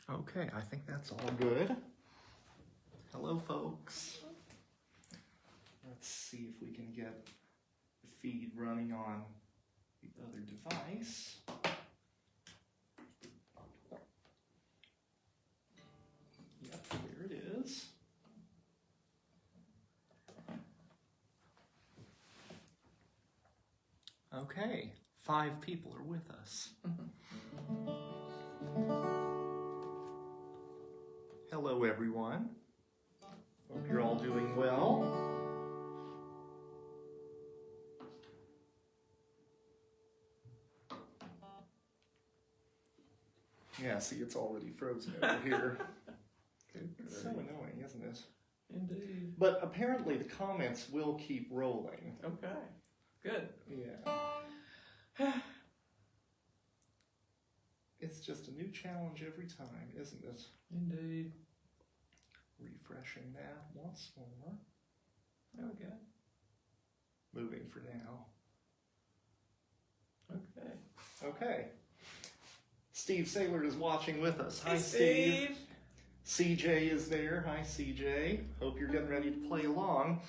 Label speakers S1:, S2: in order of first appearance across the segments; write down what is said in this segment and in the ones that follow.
S1: Okay, I think that's all good. Hello, folks. Let's see if we can get the feed running on the other device. Yep, there it is. Okay, 5 people are with us. Hello, everyone. Hope you're all doing well. Yeah, see, it's already frozen over here. It's so annoying, isn't it?
S2: Indeed.
S1: But apparently the comments will keep rolling.
S2: Okay, good.
S1: Yeah. It's just a new challenge every time, isn't it?
S2: Indeed.
S1: Refreshing that once more.
S2: There we go.
S1: Moving for now.
S2: Okay.
S1: Okay. Steve Saylor is watching with us. Hi,
S2: Hey,
S1: Steve. CJ is there. Hi, CJ. Hope you're getting ready to play along.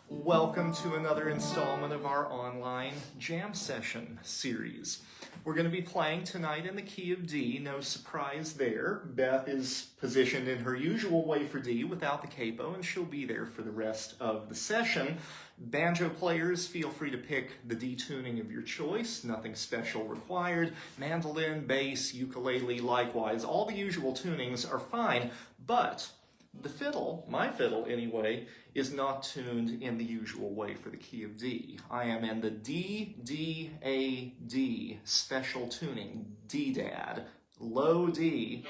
S1: Welcome to another installment of our online jam session series. We're going to be playing tonight in the key of D. No surprise there. Beth is positioned in her usual way for D without the capo, and she'll be there for the rest of the session. Banjo players, feel free to pick the D tuning of your choice. Nothing special required. Mandolin, bass, ukulele, likewise. All the usual tunings are fine, but the fiddle, my fiddle anyway, is not tuned in the usual way for the key of D. I am in the DDAD special tuning, DDAD, low D,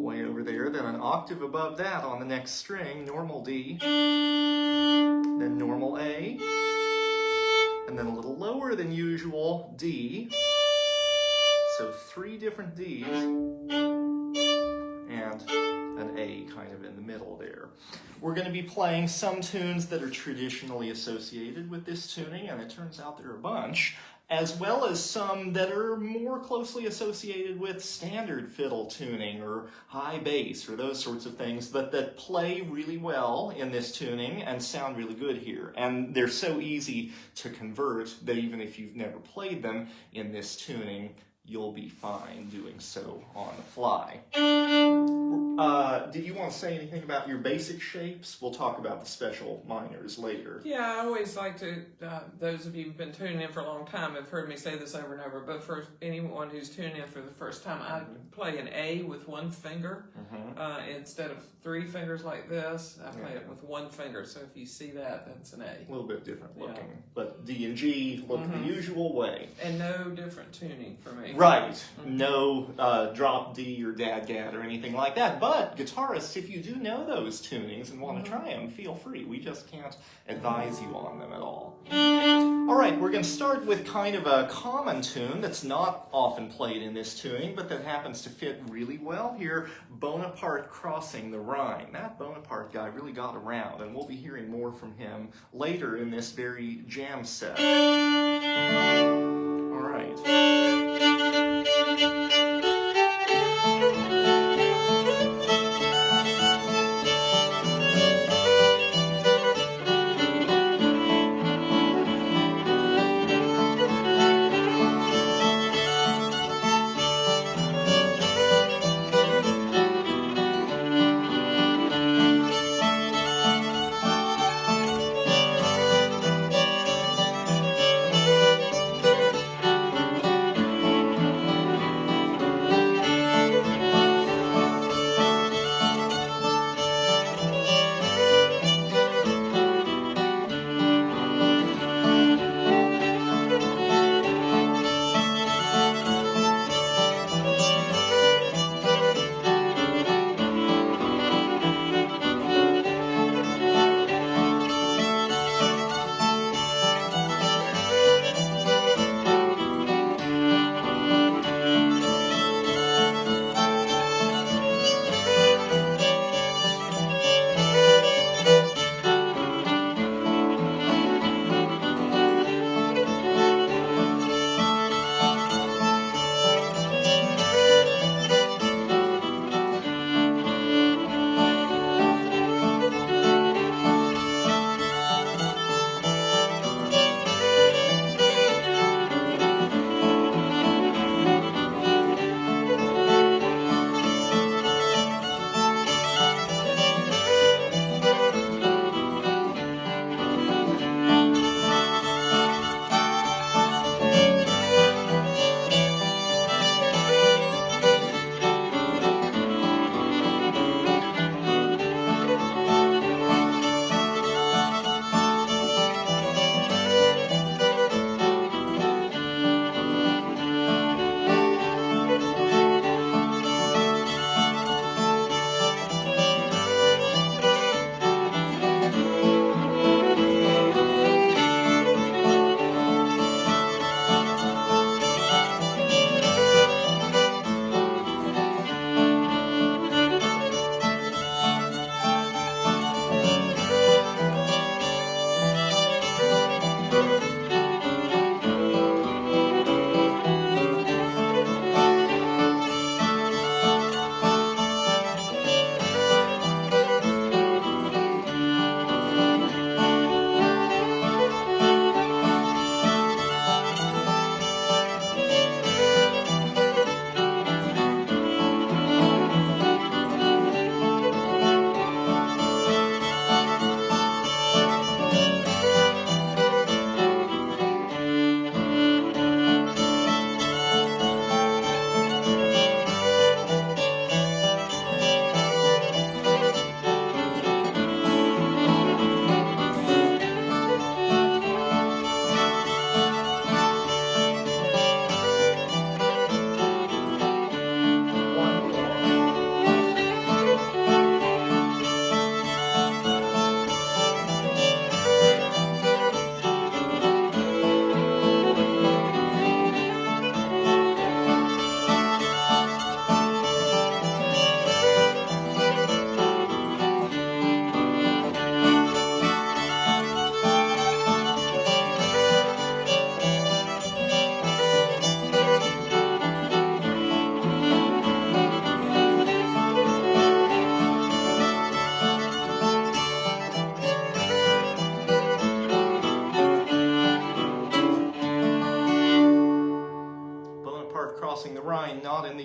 S1: way over there, then an octave above that on the next string, normal D, then normal A, and then a little lower than usual, D, so 3 different Ds, and an A kind of in the middle there. We're going to be playing some tunes that are traditionally associated with this tuning, and it turns out there are a bunch, as well as some that are more closely associated with standard fiddle tuning or high bass or those sorts of things, but that play really well in this tuning and sound really good here. And they're so easy to convert that even if you've never played them in this tuning, you'll be fine doing so on the fly. Did you want to say anything about your basic shapes? We'll talk about the special minors later.
S2: Yeah, I always like to, those of you who've been tuning in for a long time have heard me say this over and over, but for anyone who's tuning in for the first time, I play an A with 1 finger instead of 3 fingers like this. I play it with 1 finger, so if you see that, that's an A.
S1: A little bit different looking, but D and G look the usual way.
S2: And no different tuning for me.
S1: Right, no drop D or dadgad or anything like that, but guitarists, if you do know those tunings and want to try them, feel free. We just can't advise you on them at all. All right, we're going to start with kind of a common tune that's not often played in this tuning, but that happens to fit really well here, Bonaparte crossing the Rhine. That Bonaparte guy really got around, and we'll be hearing more from him later in this very jam set. All right.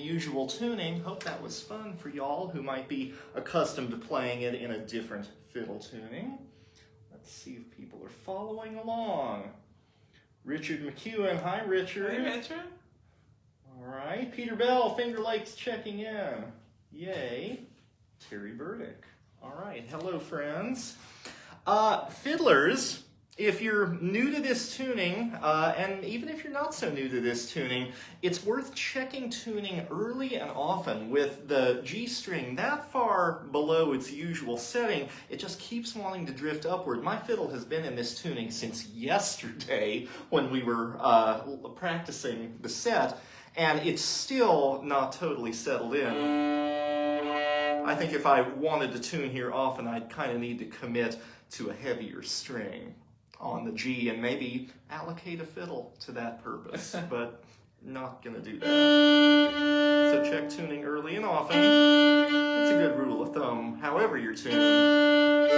S1: usual tuning. Hope that was fun for y'all who might be accustomed to playing it in a different fiddle tuning. Let's see if people are following along. Richard McEwen. Hi, Richard.
S2: Hey, Richard.
S1: All right. Peter Bell, Finger Lakes checking in. Yay. Terry Burdick. All right. Hello, friends. Fiddlers, if you're new to this tuning, and even if you're not so new to this tuning, it's worth checking tuning early and often. With the G string that far below its usual setting, it just keeps wanting to drift upward. My fiddle has been in this tuning since yesterday when we were practicing the set, and it's still not totally settled in. I think if I wanted to tune here often, I'd kind of need to commit to a heavier string on the G and maybe allocate a fiddle to that purpose, but not gonna do that. So check tuning early and often. That's a good rule of thumb, however you're tuned.
S2: And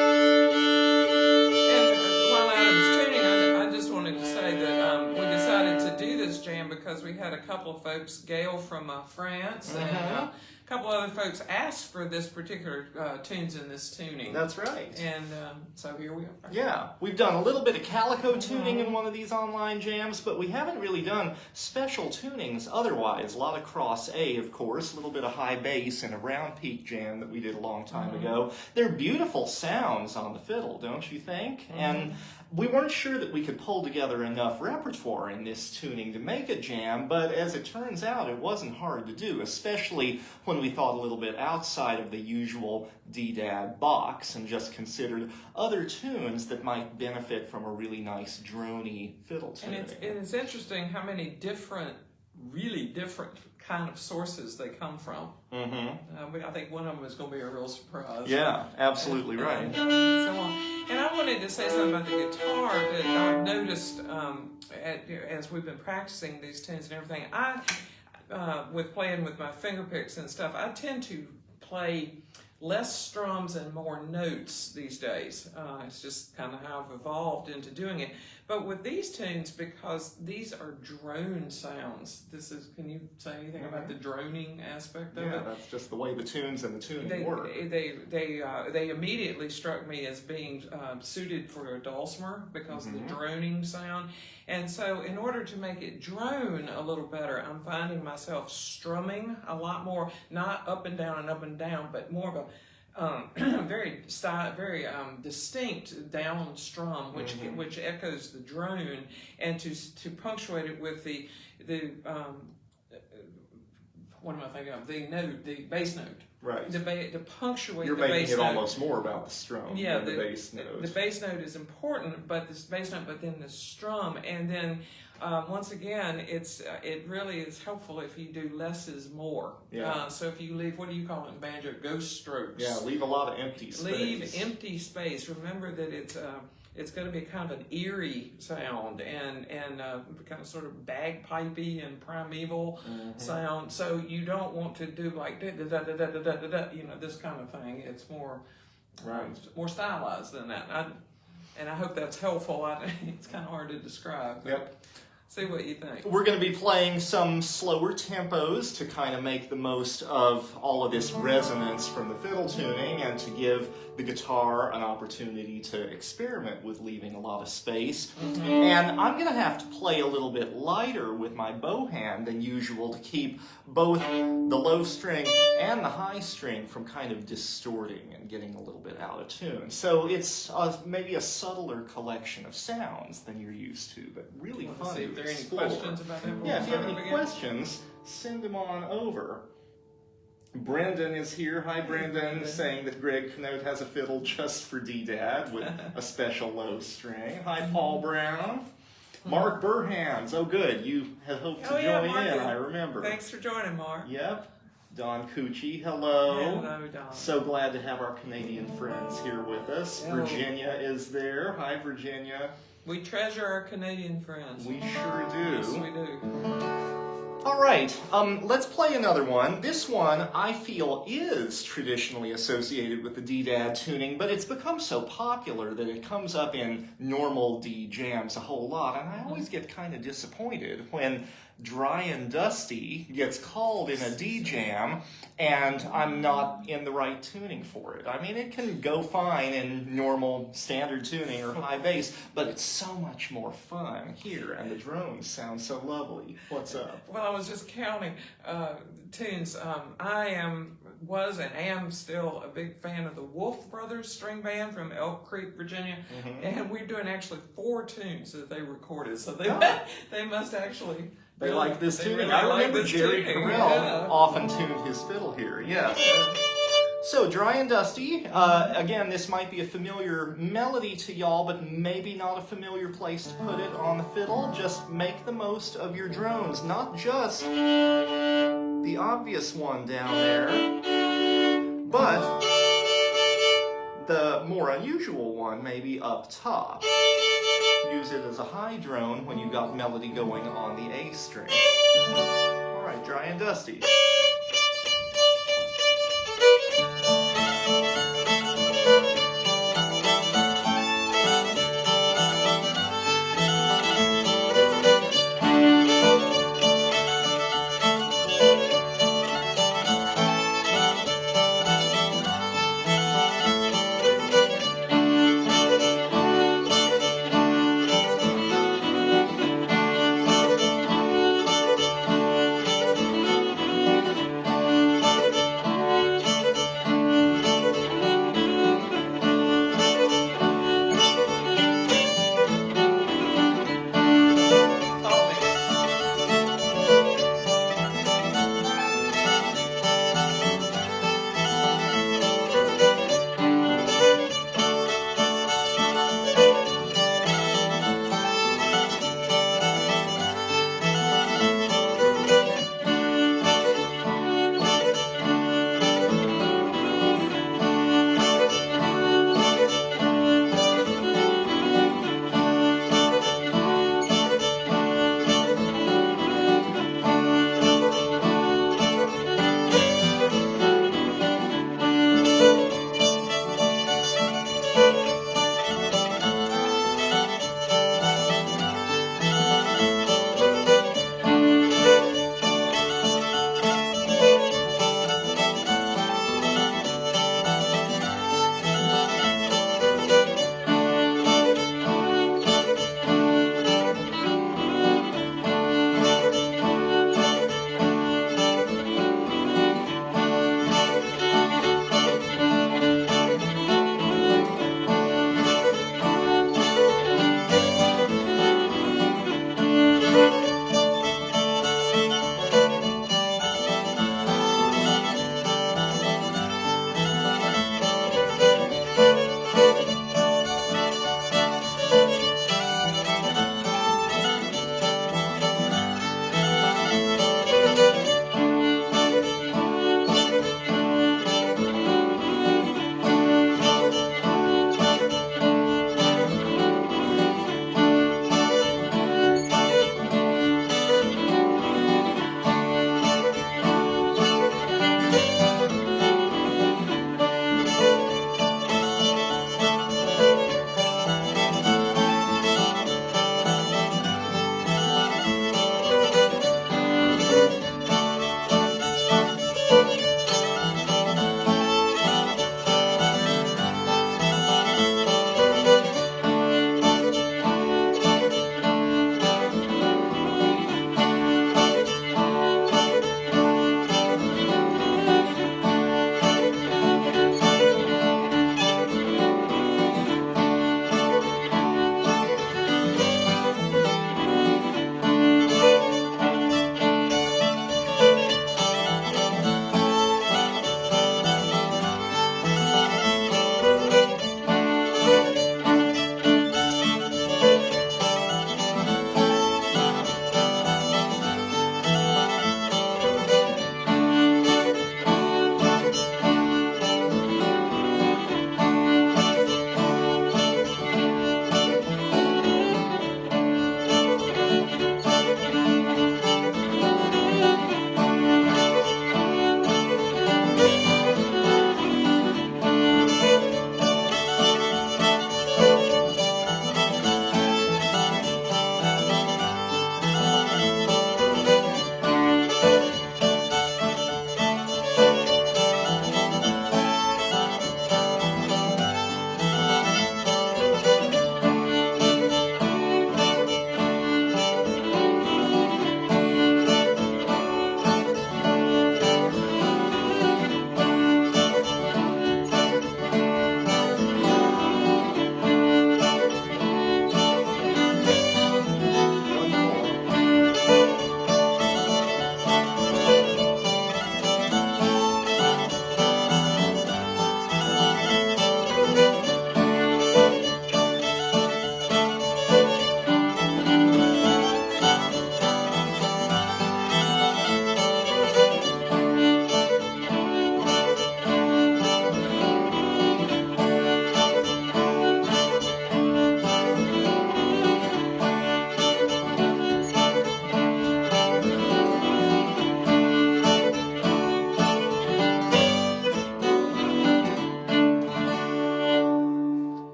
S2: while Adam's tuning, I just wanted to say that we decided to do this jam because we had a couple of folks, Gail from France, and a couple other folks asked for this particular tunes in this tuning.
S1: That's right.
S2: And so here we are.
S1: Yeah, we've done a little bit of calico tuning in one of these online jams, but we haven't really done special tunings otherwise. A lot of cross A, of course, a little bit of high bass and a round peak jam that we did a long time ago. They're beautiful sounds on the fiddle, don't you think? And we weren't sure that we could pull together enough repertoire in this tuning to make a jam, but as it turns out, it wasn't hard to do, especially when we thought a little bit outside of the usual DDAD box and just considered other tunes that might benefit from a really nice droney fiddle tuning.
S2: And it's interesting how many different, really different kind of sources they come from. I think one of them is going to be a real surprise.
S1: Yeah, absolutely right.
S2: And so on. And I wanted to say something about the guitar that I've noticed as we've been practicing these tunes and everything. With playing with my finger picks and stuff, I tend to play less strums and more notes these days. It's just kind of how I've evolved into doing it. But with these tunes, because these are drone sounds, can you say anything about the droning aspect of it?
S1: Yeah, that's just the way the tunes and the tuning work.
S2: They immediately struck me as being suited for a dulcimer because of the droning sound. And so in order to make it drone a little better, I'm finding myself strumming a lot more, not up and down, but more of a very distinct down strum, which echoes the drone, and to punctuate it with the what am I thinking of? The bass note.
S1: Right.
S2: To punctuate
S1: You're
S2: the bass note.
S1: making it almost more about the strum
S2: than
S1: the bass note.
S2: The bass note is important, but this bass note, but then the strum, and then once again, it really is helpful if you do less is more.
S1: Yeah.
S2: So if you leave, what do you call it in banjo? Ghost strokes.
S1: Yeah, leave a lot of empty space.
S2: Leave empty space. Remember that it's going to be kind of an eerie sound and kind of sort of bagpipey and primeval sound. So you don't want to do like this kind of thing. It's more more stylized than that. And I hope that's helpful. It's kind of hard to describe.
S1: Yep.
S2: See what you think.
S1: We're going to be playing some slower tempos to kind of make the most of all of this resonance from the fiddle tuning and to give the guitar an opportunity to experiment with leaving a lot of space. And I'm going to have to play a little bit lighter with my bow hand than usual to keep both the low string and the high string from kind of distorting and getting a little bit out of tune. So it's maybe a subtler collection of sounds than you're used to, but really fun to explore.
S2: Any questions about that?
S1: Yeah, if you have any questions, send them on over. Brendan is here. Hi, Brendan, saying that Greg Knote has a fiddle just for DDAD with a special low string. Hi, Paul Brown. Mark Burhans. Oh, good. You had hoped to join in, I remember.
S2: Thanks for joining, Mark.
S1: Yep. Don Cucci, hello.
S2: Hello, Don.
S1: So glad to have our Canadian friends here with us.
S2: Hello.
S1: Virginia is there. Hi, Virginia.
S2: We treasure our Canadian friends.
S1: We sure do.
S2: Yes, we do.
S1: All right, let's play another one. This one I feel is traditionally associated with the DDAD tuning, but it's become so popular that it comes up in normal D jams a whole lot, and I always get kind of disappointed when Dry and Dusty gets called in a D jam, and I'm not in the right tuning for it. I mean, it can go fine in normal standard tuning or high bass, but it's so much more fun here, and the drones sound so lovely. What's up?
S2: Well, I was just counting tunes. Was and am still a big fan of the Wolf Brothers String Band from Elk Creek, Virginia, and we're doing actually 4 tunes that they recorded. So they must actually
S1: They like this tuning.
S2: Really
S1: I remember
S2: like
S1: Jerry Jarrell often tuned his fiddle here. Yes. So, Dry and Dusty, again, this might be a familiar melody to y'all, but maybe not a familiar place to put it on the fiddle. Just make the most of your drones, not just the obvious one down there, but the more unusual one maybe up top. Use it as a high drone when you got melody going on the A string. All right, Dry and Dusty.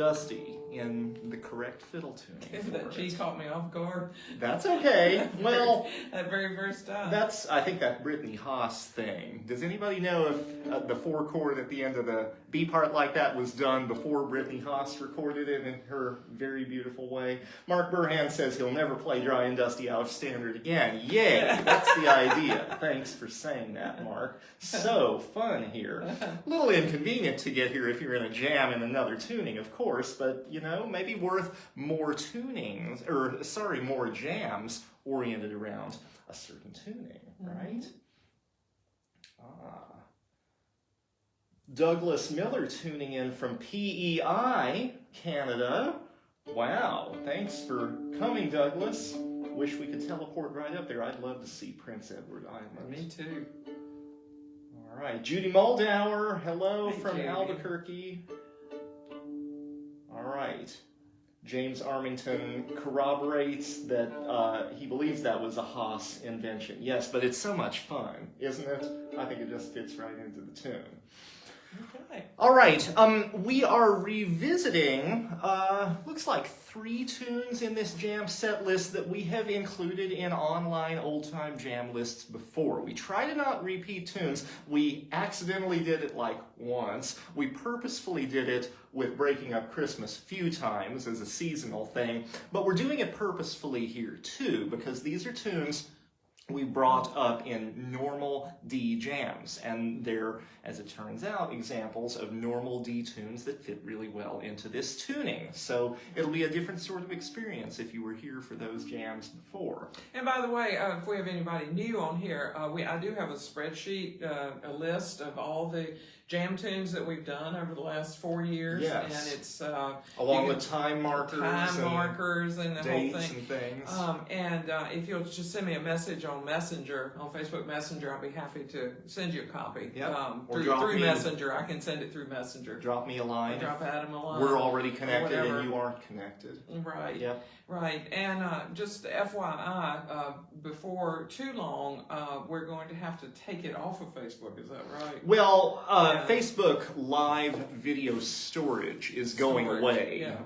S1: Dusty in the correct fiddle tuning.
S2: That G caught me off guard.
S1: That's okay. Well,
S2: that very first time.
S1: That's, I think, that Brittany Haas thing. Does anybody know if the 4-chord at the end of the B part like that was done before Brittany Haas recorded it in her very beautiful way? Mark Burhan says he'll never play Dry and Dusty out of standard again. Yay! That's the idea. Thanks for saying that, Mark. So fun here. A little inconvenient to get here if you're in a jam in another tuning, of course, but, you know, maybe worth more tunings, or, sorry, more jams oriented around a certain tuning, right? Douglas Miller tuning in from PEI, Canada. Wow, thanks for coming, Douglas. Wish we could teleport right up there. I'd love to see Prince Edward Island.
S2: Me too.
S1: All right, Judy Muldower, hello from
S2: Judy.
S1: Albuquerque. All right. James Armington corroborates that he believes that was a Haas invention. Yes, but it's so much fun, isn't it? I think it just fits right into the tune.
S2: Okay.
S1: All right, we are revisiting, looks like 3 tunes in this jam set list that we have included in online old-time jam lists before. We try to not repeat tunes. We accidentally did it like once. We purposefully did it with Breaking Up Christmas a few times as a seasonal thing, but we're doing it purposefully here too, because these are tunes we brought up in normal D jams, and they're, as it turns out, examples of normal D tunes that fit really well into this tuning. So it'll be a different sort of experience if you were here for those jams before.
S2: And by the way, if we have anybody new on here, I do have a spreadsheet, a list of all the jam tunes that we've done over the last 4 years.
S1: Yes.
S2: And it's
S1: Along with time markers
S2: and the
S1: dates
S2: whole thing.
S1: And things.
S2: If you'll just send me a message on Messenger, on Facebook Messenger, I'll be happy to send you a copy.
S1: Yep.
S2: Through Messenger. I can send it through Messenger.
S1: Drop me a line.
S2: Drop Adam a line.
S1: We're already connected and you aren't connected.
S2: Right.
S1: Yep.
S2: Right. And just FYI, before too long, we're going to have to take it off of Facebook. Is that right?
S1: Well, Facebook live video storage is going away.
S2: Yeah.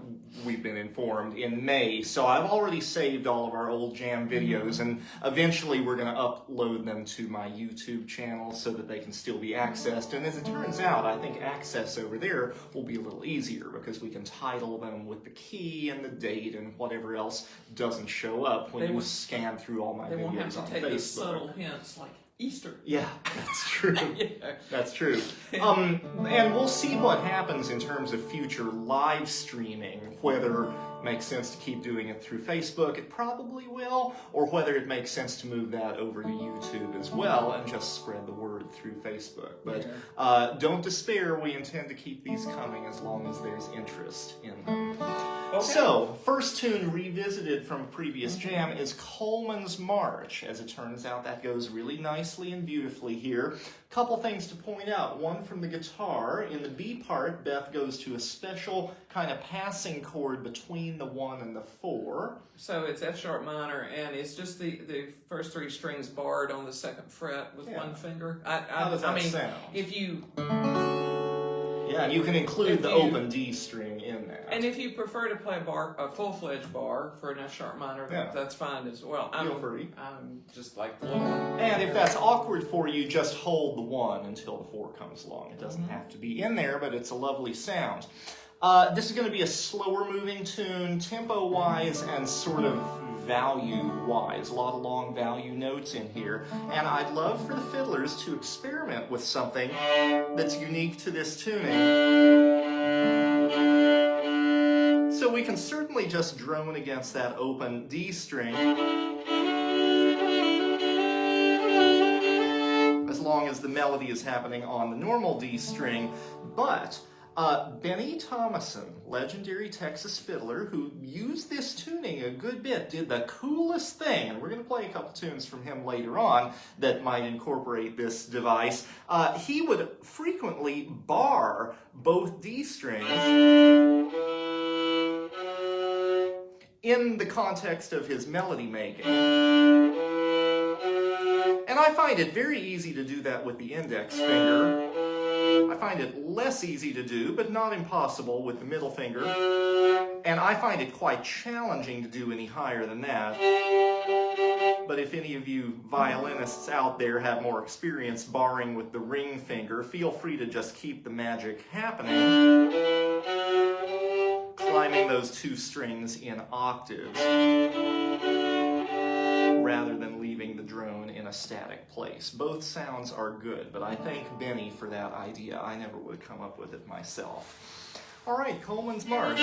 S1: We've been informed in May, so I've already saved all of our old jam videos, and eventually we're going to upload them to my YouTube channel so that they can still be accessed. And as it turns out, I think access over there will be a little easier because we can title them with the key and the date and whatever else doesn't show up when you scan through all my videos on Facebook.
S2: They won't have to take the subtle hints like Easter.
S1: Yeah, that's true.
S2: Yeah.
S1: That's true. And we'll see what happens in terms of future live streaming, whether it makes sense to keep doing it through Facebook, it probably will, or whether it makes sense to move that over to YouTube as well and just spread the word through Facebook. But don't despair, we intend to keep these coming as long as there's interest in them. Okay. So, first tune revisited from a previous jam is Coleman's March. As it turns out, that goes really nicely and beautifully here. Couple things to point out. One from the guitar. In the B part, Beth goes to a special kind of passing chord between the 1 and the 4.
S2: So it's F sharp minor, and it's just the first 3 strings barred on the 2nd fret with one finger.
S1: How does that sound?
S2: If you...
S1: Yeah, and you can include the open D string in that.
S2: And if you prefer to play a full-fledged bar for an F sharp minor, that's fine as well.
S1: Feel free.
S2: I'm just like the little one.
S1: And if that's awkward for you, just hold the 1 until the 4 comes along. It doesn't have to be in there, but it's a lovely sound. This is going to be a slower moving tune, tempo-wise and sort of value-wise. A lot of long value notes in here. And I'd love for the fiddlers to experiment with something that's unique to this tuning. So we can certainly just drone against that open D string, as long as the melody is happening on the normal D string. But Benny Thomason, legendary Texas fiddler who used this tuning a good bit, did the coolest thing, and we're going to play a couple tunes from him later on that might incorporate this device. He would frequently bar both D strings in the context of his melody making. And I find it very easy to do that with the index finger. I I find it less easy to do, but not impossible with the middle finger. And I find it quite challenging to do any higher than that. But if any of you violinists out there have more experience barring with the ring finger, feel free to just keep the magic happening, climbing those 2 strings in octaves, rather than leaving the drone in a static place. Both sounds are good, but I thank Benny for that idea. I never would come up with it myself. All right, Coleman's March.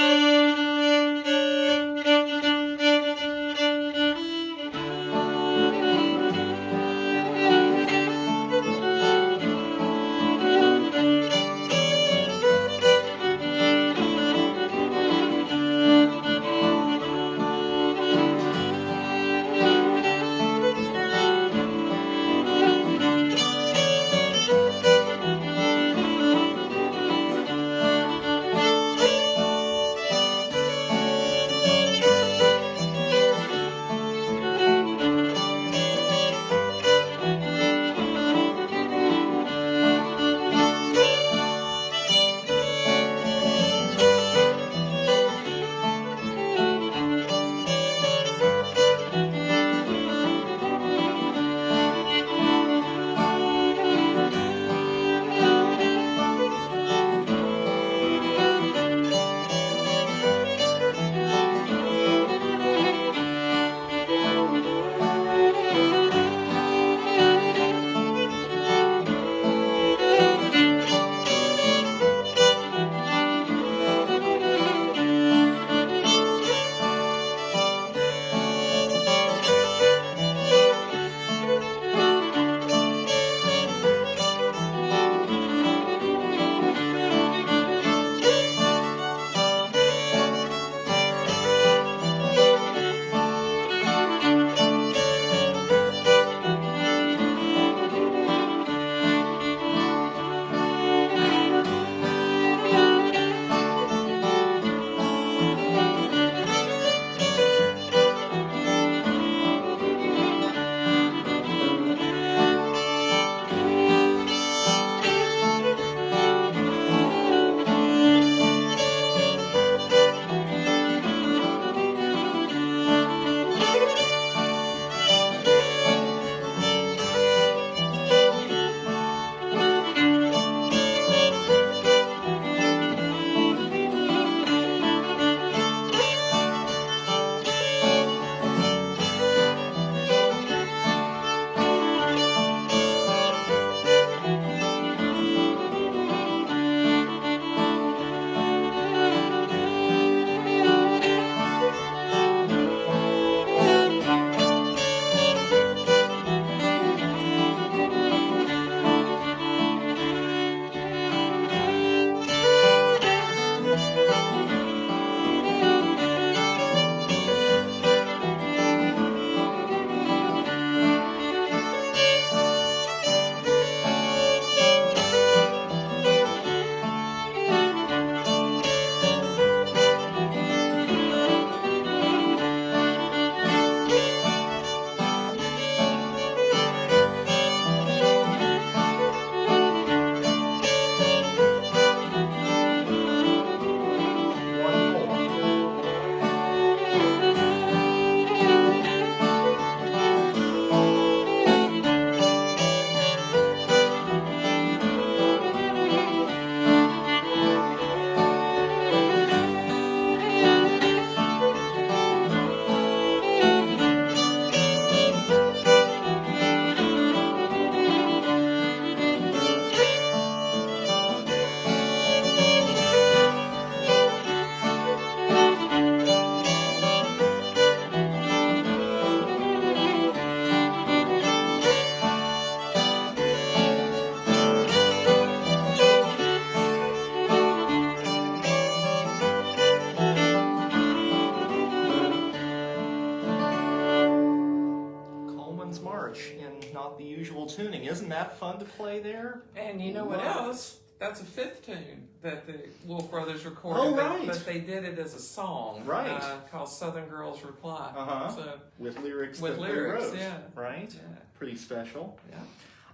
S1: tuning. Isn't that fun to play there?
S2: And you know what else? That's a fifth tune that the Wolf Brothers recorded.
S1: Oh, right.
S2: But they did it as a song.
S1: Right.
S2: Called Southern Girls Reply.
S1: Uh-huh.
S2: So,
S1: with lyrics
S2: with
S1: that
S2: lyrics,
S1: they wrote.
S2: yeah.
S1: Right?
S2: Yeah.
S1: Pretty special.
S2: Yeah.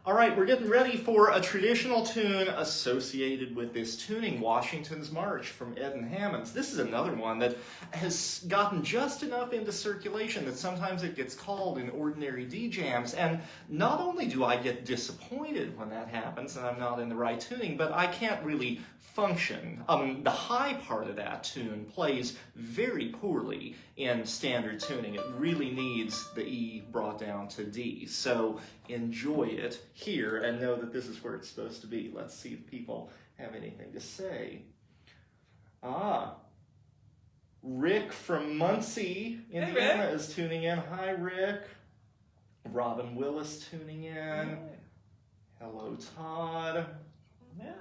S1: All right, we're getting ready for a traditional tune associated with this tuning, Washington's March from Ed and Hammond's. This is another one that has gotten just enough into circulation that sometimes it gets called in ordinary D-jams. And not only do I get disappointed when that happens and I'm not in the right tuning, but I can't really function. The high part of that tune plays very poorly in standard tuning. It really needs the E brought down to D. So enjoy it here and know that this is where it's supposed to be. Let's see if people have anything to say. Rick from Muncie, Indiana is tuning in. Hi, Rick. Robin Willis tuning in.
S2: Hey.
S1: Hello, Todd.
S2: Yeah.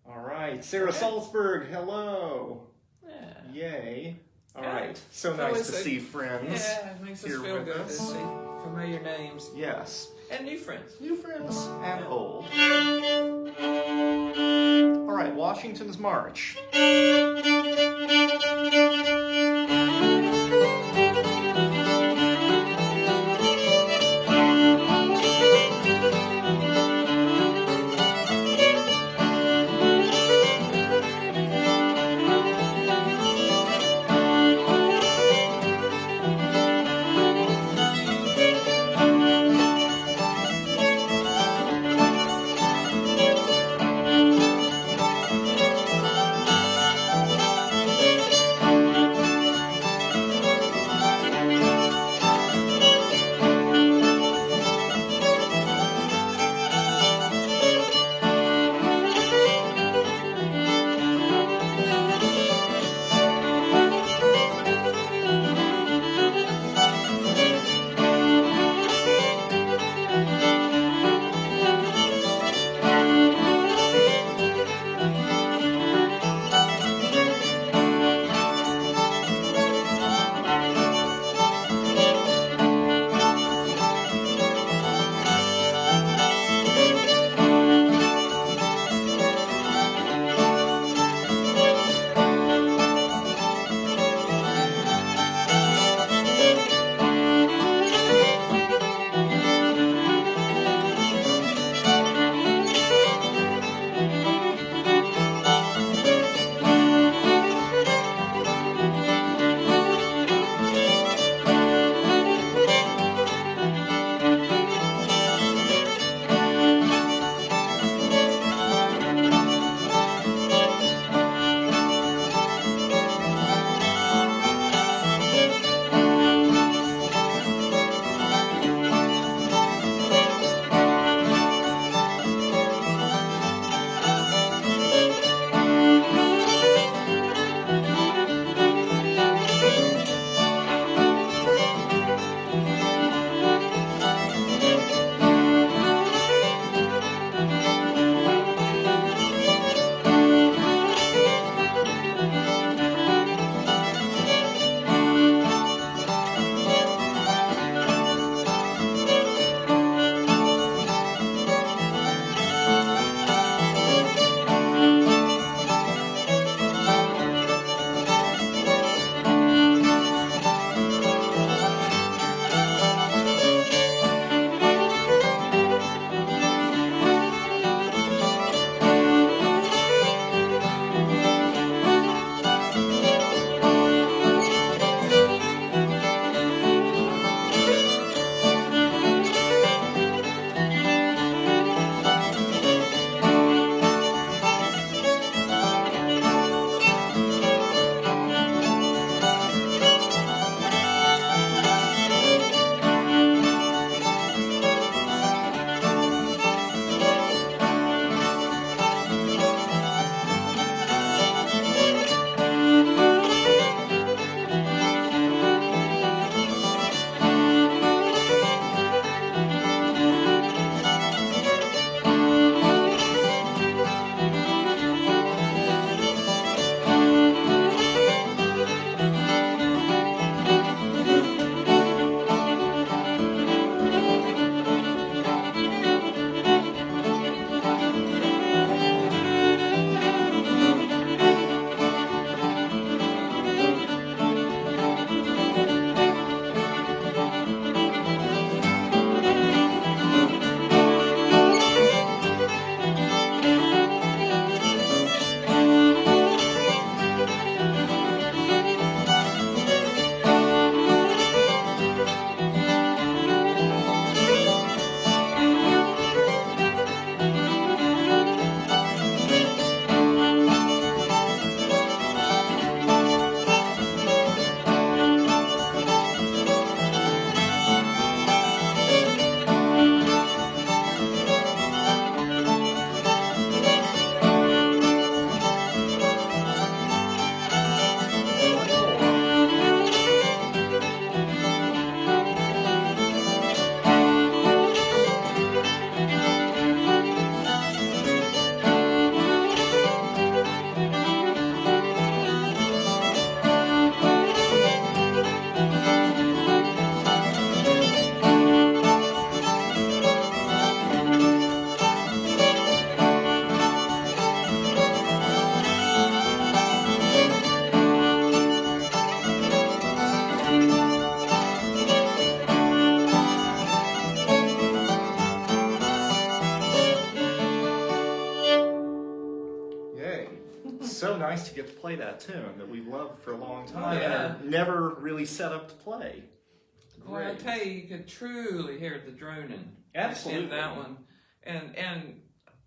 S1: All right. Sarah Salzberg, hello.
S2: Yeah.
S1: Yay. All
S2: Yeah.
S1: right. So nice to see friends.
S2: Yeah, it makes us
S1: here
S2: feel
S1: with
S2: good to
S1: us.
S2: see familiar names.
S1: Yes.
S2: And new friends.
S1: New friends and old. All right, Washington's March. play that tune that we've loved for a long time
S2: yeah.
S1: and are never really set up to play.
S2: Well, I tell you could truly hear the droning
S1: Absolutely.
S2: in that one. And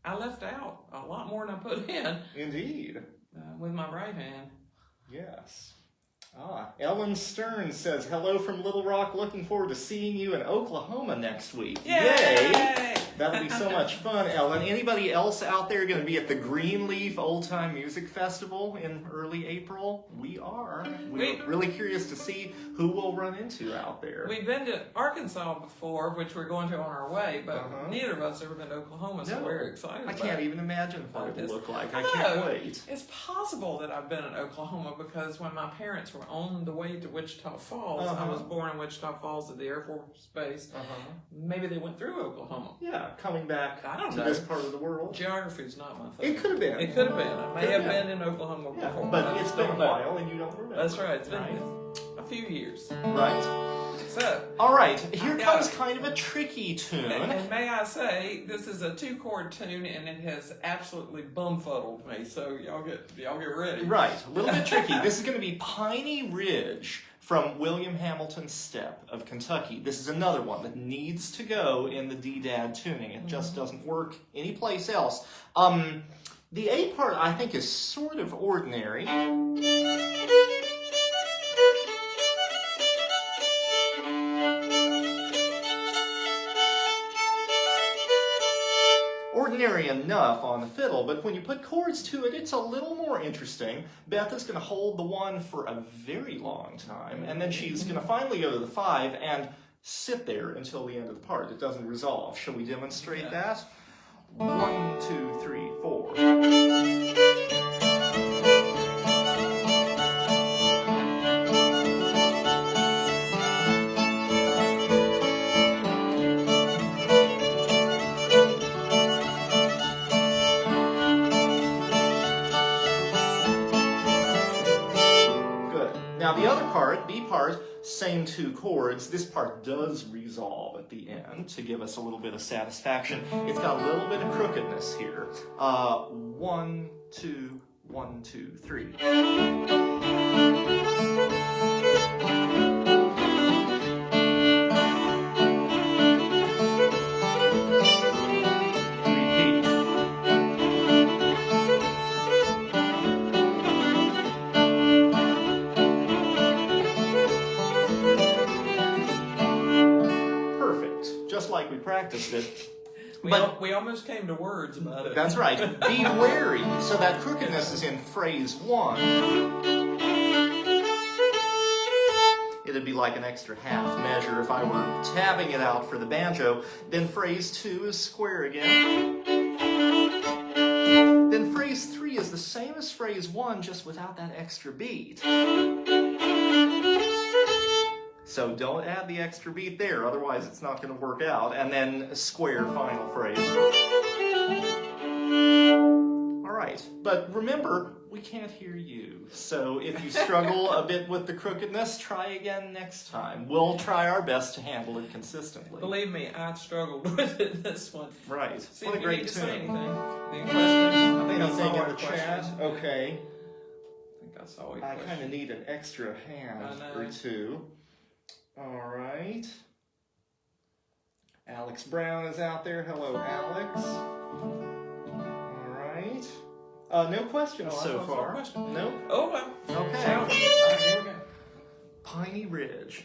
S2: I left out a lot more than I put in
S1: Indeed.
S2: with my right hand.
S1: Yes. Ellen Stern says, hello from Little Rock. Looking forward to seeing you in Oklahoma next week.
S2: Yay!
S1: That'll be so much fun, Ellen. Anybody else out there going to be at the Greenleaf Old Time Music Festival in early April? We are. We're really curious to see who we'll run into out there.
S2: We've been to Arkansas before, which we're going to on our way, but neither of us ever been to Oklahoma, so we're excited.
S1: I can't even imagine what it will look like. I
S2: No,
S1: can't wait.
S2: It's possible that I've been in Oklahoma because when my parents were on the way to Wichita Falls, I was born in Wichita Falls at the Air Force Base. Maybe they went through Oklahoma.
S1: Yeah, coming back
S2: I don't
S1: to
S2: know.
S1: this part of the world.
S2: Geography's not my thing.
S1: It could have been.
S2: It could have been. I may have been in Oklahoma before.
S1: But it's been a while and you don't remember.
S2: That's right. It's been a few years.
S1: Right.
S2: So.
S1: All right. Here comes kind of a tricky tune.
S2: And may I say, this is a 2-chord tune, and it has absolutely bumfuddled me. So y'all get ready.
S1: Right. A little bit tricky. This is going to be Piney Ridge from William Hamilton's Step of Kentucky. This is another one that needs to go in the DDAD tuning. It just doesn't work anyplace else. The A part, I think, is sort of ordinary. Ordinary enough on the fiddle, but when you put chords to it, it's a little more interesting. Beth is going to hold the 1 for a very long time, and then she's going to finally go to the 5 and sit there until the end of the part. It doesn't resolve. Shall we demonstrate that? 1, 2, 3, 4. Now the other part, B part, same 2 chords. This part does resolve at the end to give us a little bit of satisfaction. It's got a little bit of crookedness here. 1, 2, 1, 2, 3. Like we practiced it.
S2: We almost came to words about it.
S1: That's right. Be wary. So that crookedness is in phrase 1. It'd be like an extra half measure if I were tabbing it out for the banjo. Then phrase 2 is square again. Then phrase 3 is the same as phrase 1, just without that extra beat. So don't add the extra beat there, otherwise it's not going to work out. And then a square final phrase. All right, but remember, we can't hear you. So if you struggle a bit with the crookedness, try again next time. We'll try our best to handle it consistently.
S2: Believe me, I struggled with it this one.
S1: Right.
S2: See
S1: what
S2: if
S1: a great
S2: you need to
S1: tune.
S2: say anything. Any questions?
S1: Anything in the chat? Okay.
S2: I think I saw your
S1: I
S2: question.
S1: kind of need an extra hand or 2. All right. Alex Brown is out there. Hello, Alex. All right. No questions so far. Nope.
S2: Oh, well.
S1: Okay.
S2: All right, here we go.
S1: Piney Ridge.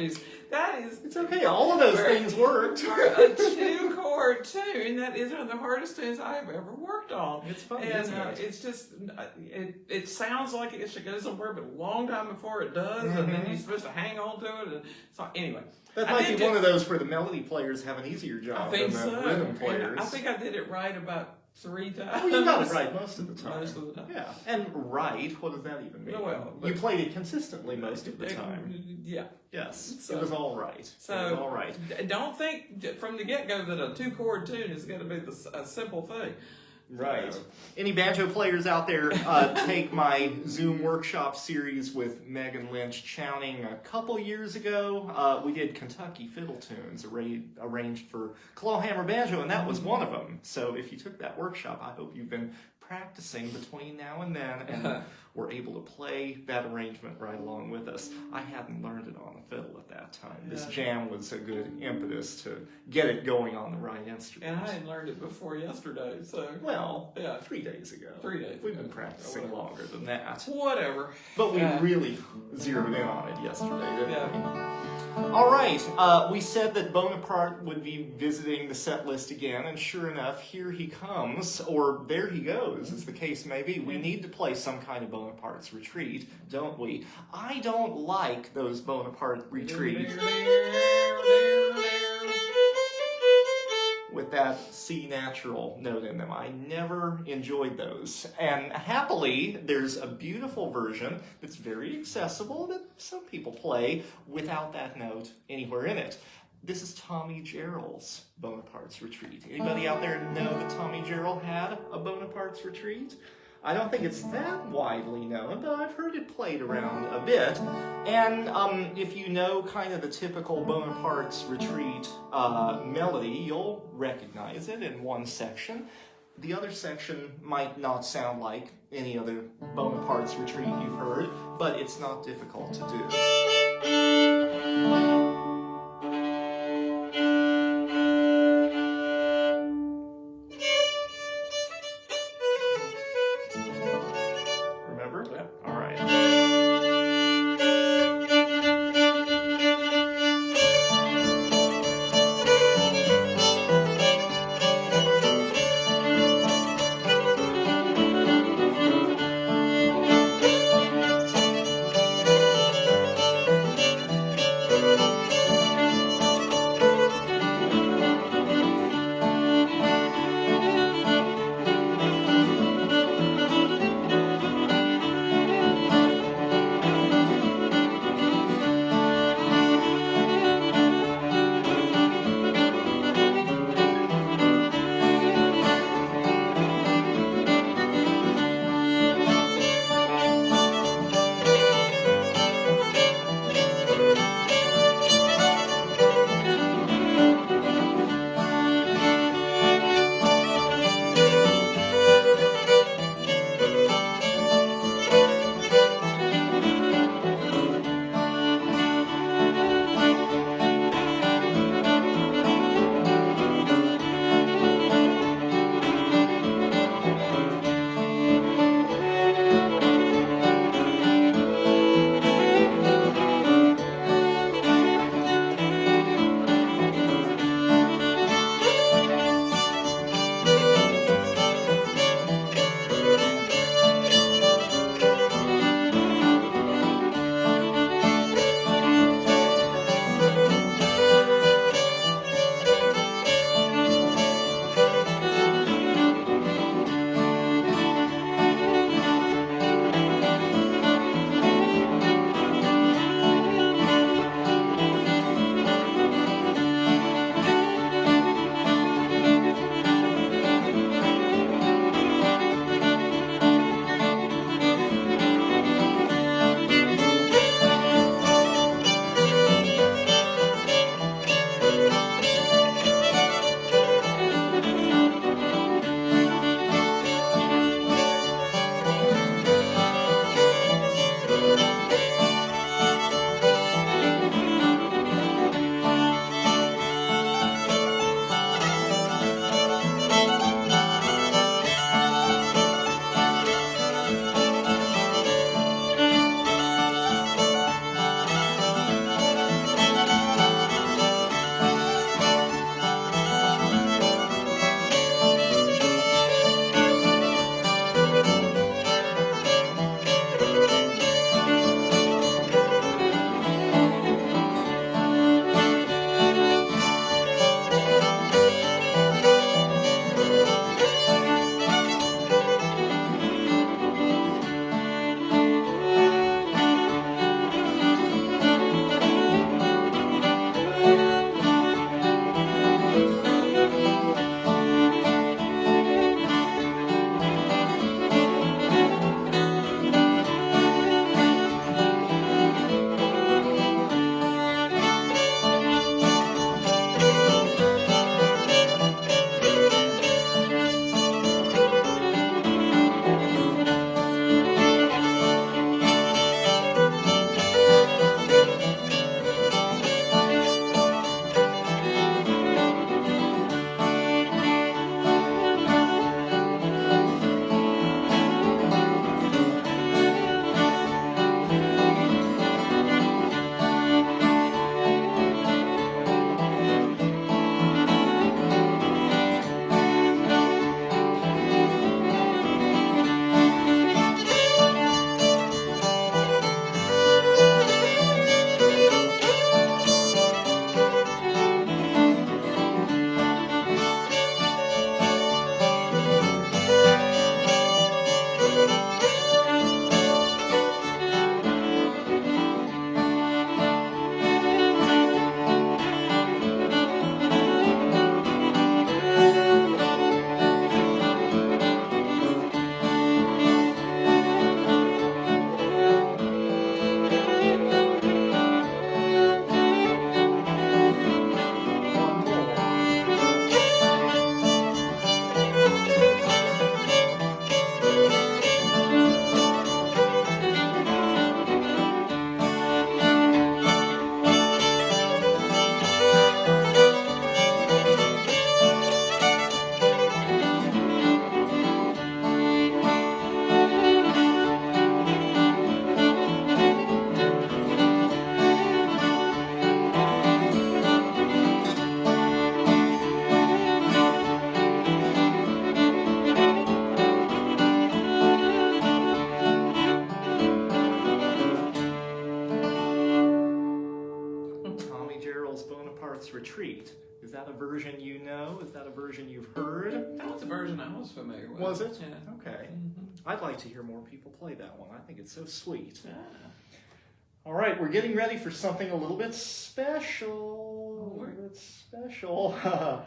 S2: apologies. That is.
S1: It's okay. All of those things worked.
S2: For a 2-chord tune, that is one of the hardest tunes I have ever worked on.
S1: It's fun,
S2: and
S1: isn't it?
S2: it's just it sounds like it should go somewhere, but a long time before it does, and then you're supposed to hang on to it. And so anyway,
S1: That might be one of those where the melody players have an easier job than the rhythm players.
S2: And I think I did it right about 3 times.
S1: Well, you got it right most of the time.
S2: Most of the time.
S1: Yeah. And right, what does that even mean?
S2: Well,
S1: you played it consistently most of the time.
S2: Yeah.
S1: Yes.
S2: So,
S1: it was all right.
S2: So,
S1: it was all right.
S2: Don't think from the get-go that a 2-chord tune is going to be a simple thing.
S1: Right. Any banjo players out there, take my Zoom workshop series with Megan Lynch Chowning a couple years ago. We did Kentucky fiddle tunes arranged for clawhammer banjo, and that was one of them. So if you took that workshop, I hope you've been practicing between now and then and were able to play that arrangement right along with us. I hadn't learned it on the fiddle at that time. This jam was a good impetus to get it going on the right instrument.
S2: And I hadn't learned it before yesterday, so...
S1: Well, 3 days ago.
S2: 3 days
S1: We've
S2: ago.
S1: been practicing longer than that.
S2: Whatever.
S1: But we really zeroed in on it yesterday, didn't we?
S3: All right, we said that Bonaparte would be visiting the set list again, and sure enough, here he comes, or there he goes, as the case may be. We need to play some kind of Bonaparte's Retreat, don't we? I don't like those Bonaparte retreats with that C natural note in them. I never enjoyed those. And happily, there's a beautiful version that's very accessible that some people play without that note anywhere in it. This is Tommy Jarrell's Bonaparte's Retreat. Anybody out there know that Tommy Jarrell had a Bonaparte's Retreat? I don't think it's that widely known, but I've heard it played around a bit. And if you know kind of the typical Bonaparte's Retreat melody, you'll recognize it in one section. The other section might not sound like any other Bonaparte's Retreat you've heard, but it's not difficult to do.
S1: that a version you know? Is that a version you've heard?
S2: That was a version I was familiar with.
S1: Was it?
S2: Yeah.
S1: Okay. I'd like to hear more people play that one. I think it's so sweet.
S2: Yeah.
S1: All right, we're getting ready for something a little bit special.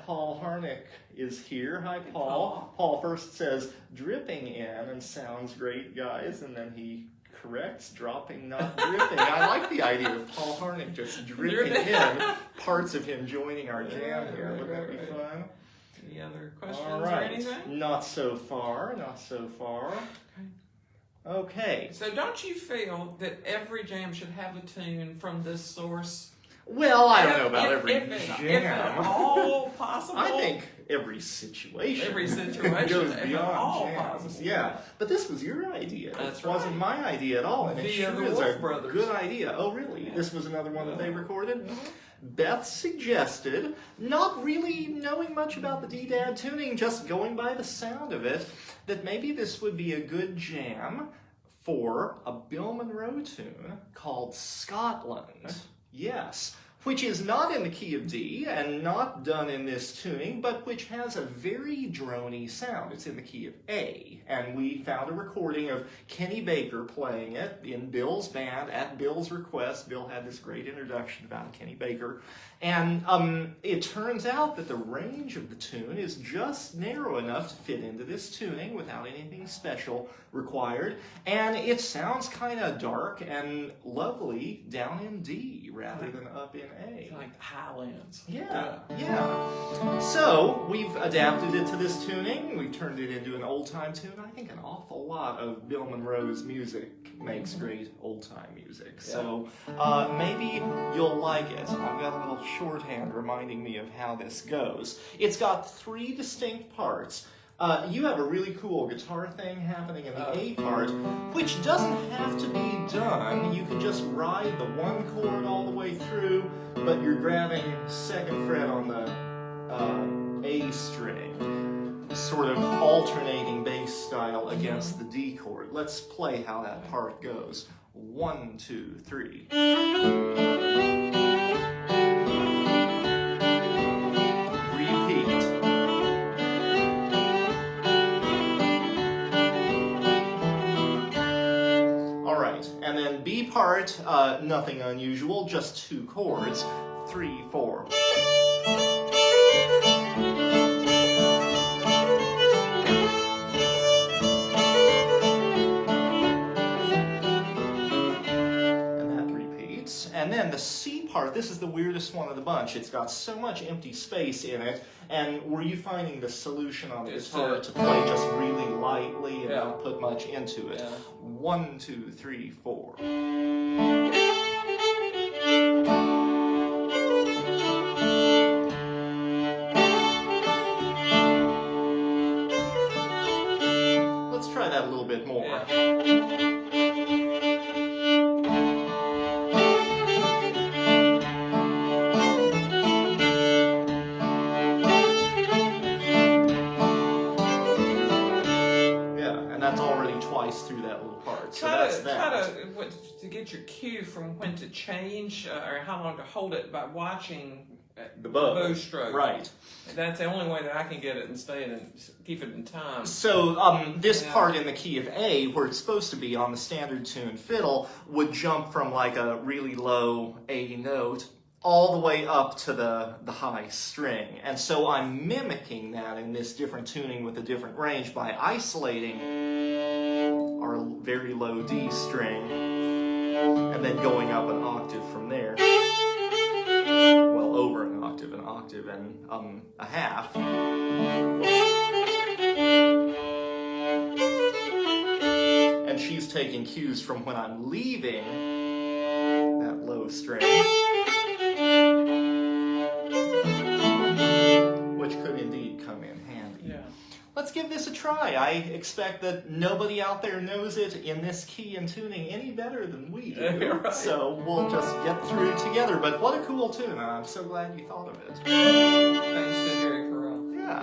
S1: Paul Harnick is here. Hi, Paul. Paul first says, dripping in, and sounds great, guys. And then he corrects, dropping, not dripping. I like the idea of Paul Harnick just dripping in, parts of him joining our jam here. Would that be fun?
S2: Any other questions
S1: All
S2: or
S1: right.
S2: anything?
S1: Not so far. Okay.
S2: So don't you feel that every jam should have a tune from this source?
S1: Well, I don't know about every
S2: if
S1: jam.
S2: at all possible.
S1: I think every situation
S2: goes
S1: goes
S2: if
S1: beyond
S2: at all
S1: jams.
S2: possible.
S1: Yeah, but this was your idea.
S2: That's
S1: It wasn't my idea at all, and it
S2: Via
S1: sure
S2: the
S1: is
S2: Wolf
S1: a
S2: Brothers.
S1: good idea. Oh, really? This was another one that they recorded? Beth suggested, not really knowing much about the DDAD tuning, just going by the sound of it, that maybe this would be a good jam for a Bill Monroe tune called Scotland. Yes, which is not in the key of D and not done in this tuning, but which has a very drony sound. It's in the key of A, and we found a recording of Kenny Baker playing it in Bill's band at Bill's request. Bill had this great introduction about Kenny Baker, and it turns out that the range of the tune is just narrow enough to fit into this tuning without anything special required, and it sounds kind of dark and lovely down in D rather than up in A.
S2: Like the Highlands.
S1: Yeah. So we've adapted it to this tuning. We've turned it into an old-time tune. I think an awful lot of Bill Monroe's music makes great old-time music. So maybe you'll like it. I've got a little shorthand reminding me of how this goes. It's got 3 distinct parts. You have a really cool guitar thing happening in the A part, which doesn't have to be done. You can just ride the 1 chord all the way through, but you're grabbing 2nd fret on the A string, sort of alternating bass style against the D chord. Let's play how that part goes. 1, 2, 3. Repeat. And then B part, nothing unusual, just 2 chords, 3, 4. And that repeats. And then the C part, this is the weirdest one of the bunch. It's got so much empty space in it. And were you finding the solution on the guitar to play just really lightly and not put much into it? 1, 2, 3, 4. Let's try that a little bit more. Through that little part. So that's that.
S2: Try to get your cue from when to change or how long to hold it by watching
S1: the bow
S2: stroke.
S1: Right.
S2: That's the only way that I can get it and keep it in time.
S1: So this part in the key of A, where it's supposed to be on the standard tune fiddle, would jump from like a really low A note all the way up to the high string. And so I'm mimicking that in this different tuning with a different range by isolating our very low D string and then going up an octave from there. Well, over an octave and a half. And she's taking cues from when I'm leaving that low string, which could indeed come in handy.
S2: Yeah.
S1: Let's give this a try. I expect that nobody out there knows it in this key and tuning any better than we do.
S2: Right.
S1: So we'll just get through it together. But what a cool tune, and I'm so glad you thought of it.
S2: Thanks to Jerry Carell.
S1: Yeah.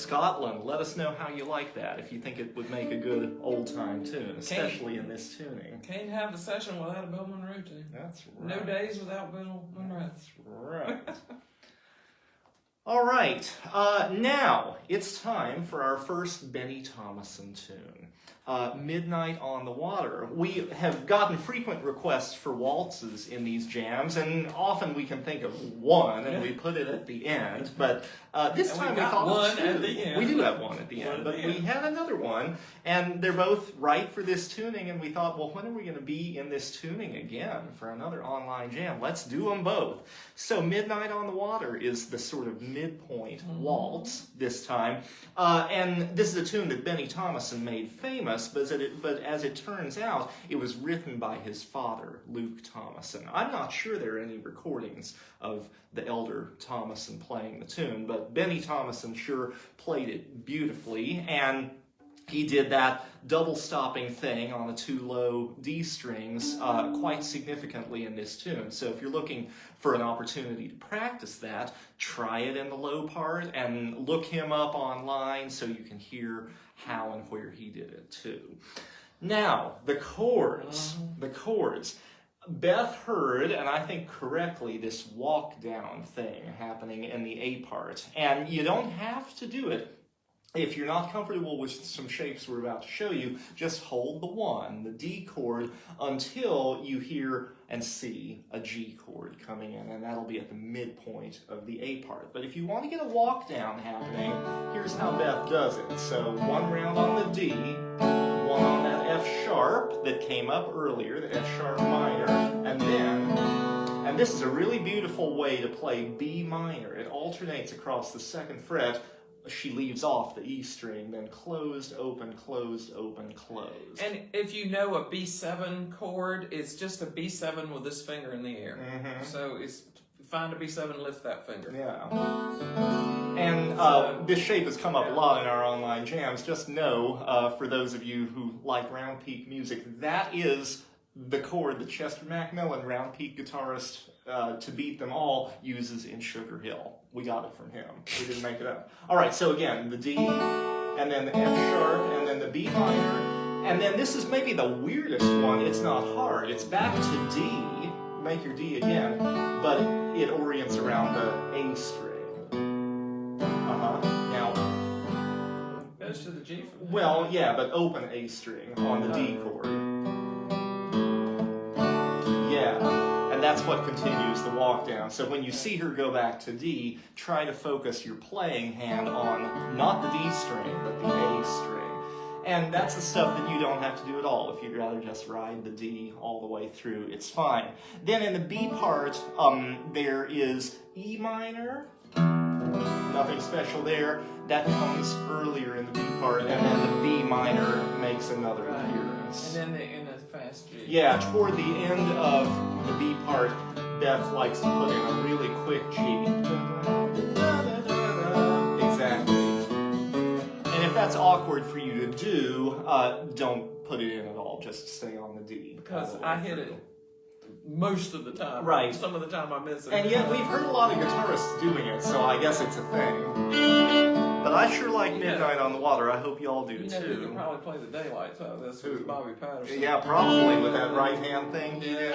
S1: Scotland. Let us know how you like that, if you think it would make a good old-time tune, especially in this tuning.
S2: Can't have a session without a Bill Monroe tune.
S1: That's right.
S2: No days without Bill Monroe.
S1: That's right. All right, now it's time for our first Benny Thomason tune, Midnight on the Water. We have gotten frequent requests for waltzes in these jams, and often we can think of one and we put it at the end, but this time we thought
S2: one at the end.
S1: We do have one at the end, but we had another one, and they're both right for this tuning, and we thought, well, when are we going to be in this tuning again for another online jam? Let's do them both. So Midnight on the Water is the sort of midpoint waltz this time, and this is a tune that Benny Thomason made famous, but as it turns out, it was written by his father, Luke Thomason. I'm not sure there are any recordings of the elder Thomason playing the tune, but Benny Thomason sure played it beautifully, and he did that double stopping thing on the two low D strings quite significantly in this tune. So if you're looking for an opportunity to practice that, try it in the low part and look him up online so you can hear how and where he did it too. Now, the chords. The chords. Beth heard, and I think correctly, this walk down thing happening in the A part. And you don't have to do it. If you're not comfortable with some shapes we're about to show you, just hold the 1, the D chord, until you hear and see a G chord coming in, and that'll be at the midpoint of the A part. But if you want to get a walk down happening, here's how Beth does it. So 1 round on the D, 1 on that F sharp that came up earlier, the F sharp minor, and then, and this is a really beautiful way to play B minor. It alternates across the 2nd fret. She leaves off the E string, then closed, open, closed, open, closed.
S2: And if you know a B7 chord, it's just a B7 with this finger in the air. So it's find a B7, lift that finger.
S1: Yeah. And this shape has come up a lot in our online jams. Just know, for those of you who like round peak music, that is the chord that Chester McMillan, round peak guitarist, to beat them all, uses in Sugar Hill. We got it from him. We didn't make it up. All right, so again, the D, and then the F sharp, and then the B minor, and then this is maybe the weirdest one. It's not hard. It's back to D. Make your D again, but it orients around the A string. Now,
S2: goes to the G.
S1: Well, yeah, but open A string on the D chord. Yeah. And that's what continues the walk down. So when you see her go back to D, try to focus your playing hand on not the D string, but the A string. And that's the stuff that you don't have to do at all. If you'd rather just ride the D all the way through, it's fine. Then in the B part, there is E minor. Nothing special there. That comes earlier in the B part, and then the B minor makes another appearance.
S2: And then in a fast G.
S1: Yeah, toward the end of the B part, Beth likes to put in a really quick G. Exactly. And if that's awkward for you to do, don't put it in at all. Just stay on the D.
S2: Because I hit it most of the time.
S1: Right.
S2: Some of the time I miss it.
S1: And yet we've heard a lot of guitarists doing it, so I guess it's a thing. But I sure like Midnight on the Water. I hope you all do
S2: you know,
S1: too.
S2: who could probably play the daylights out of this was Bobby Patterson.
S1: Yeah, probably with that right hand thing he did.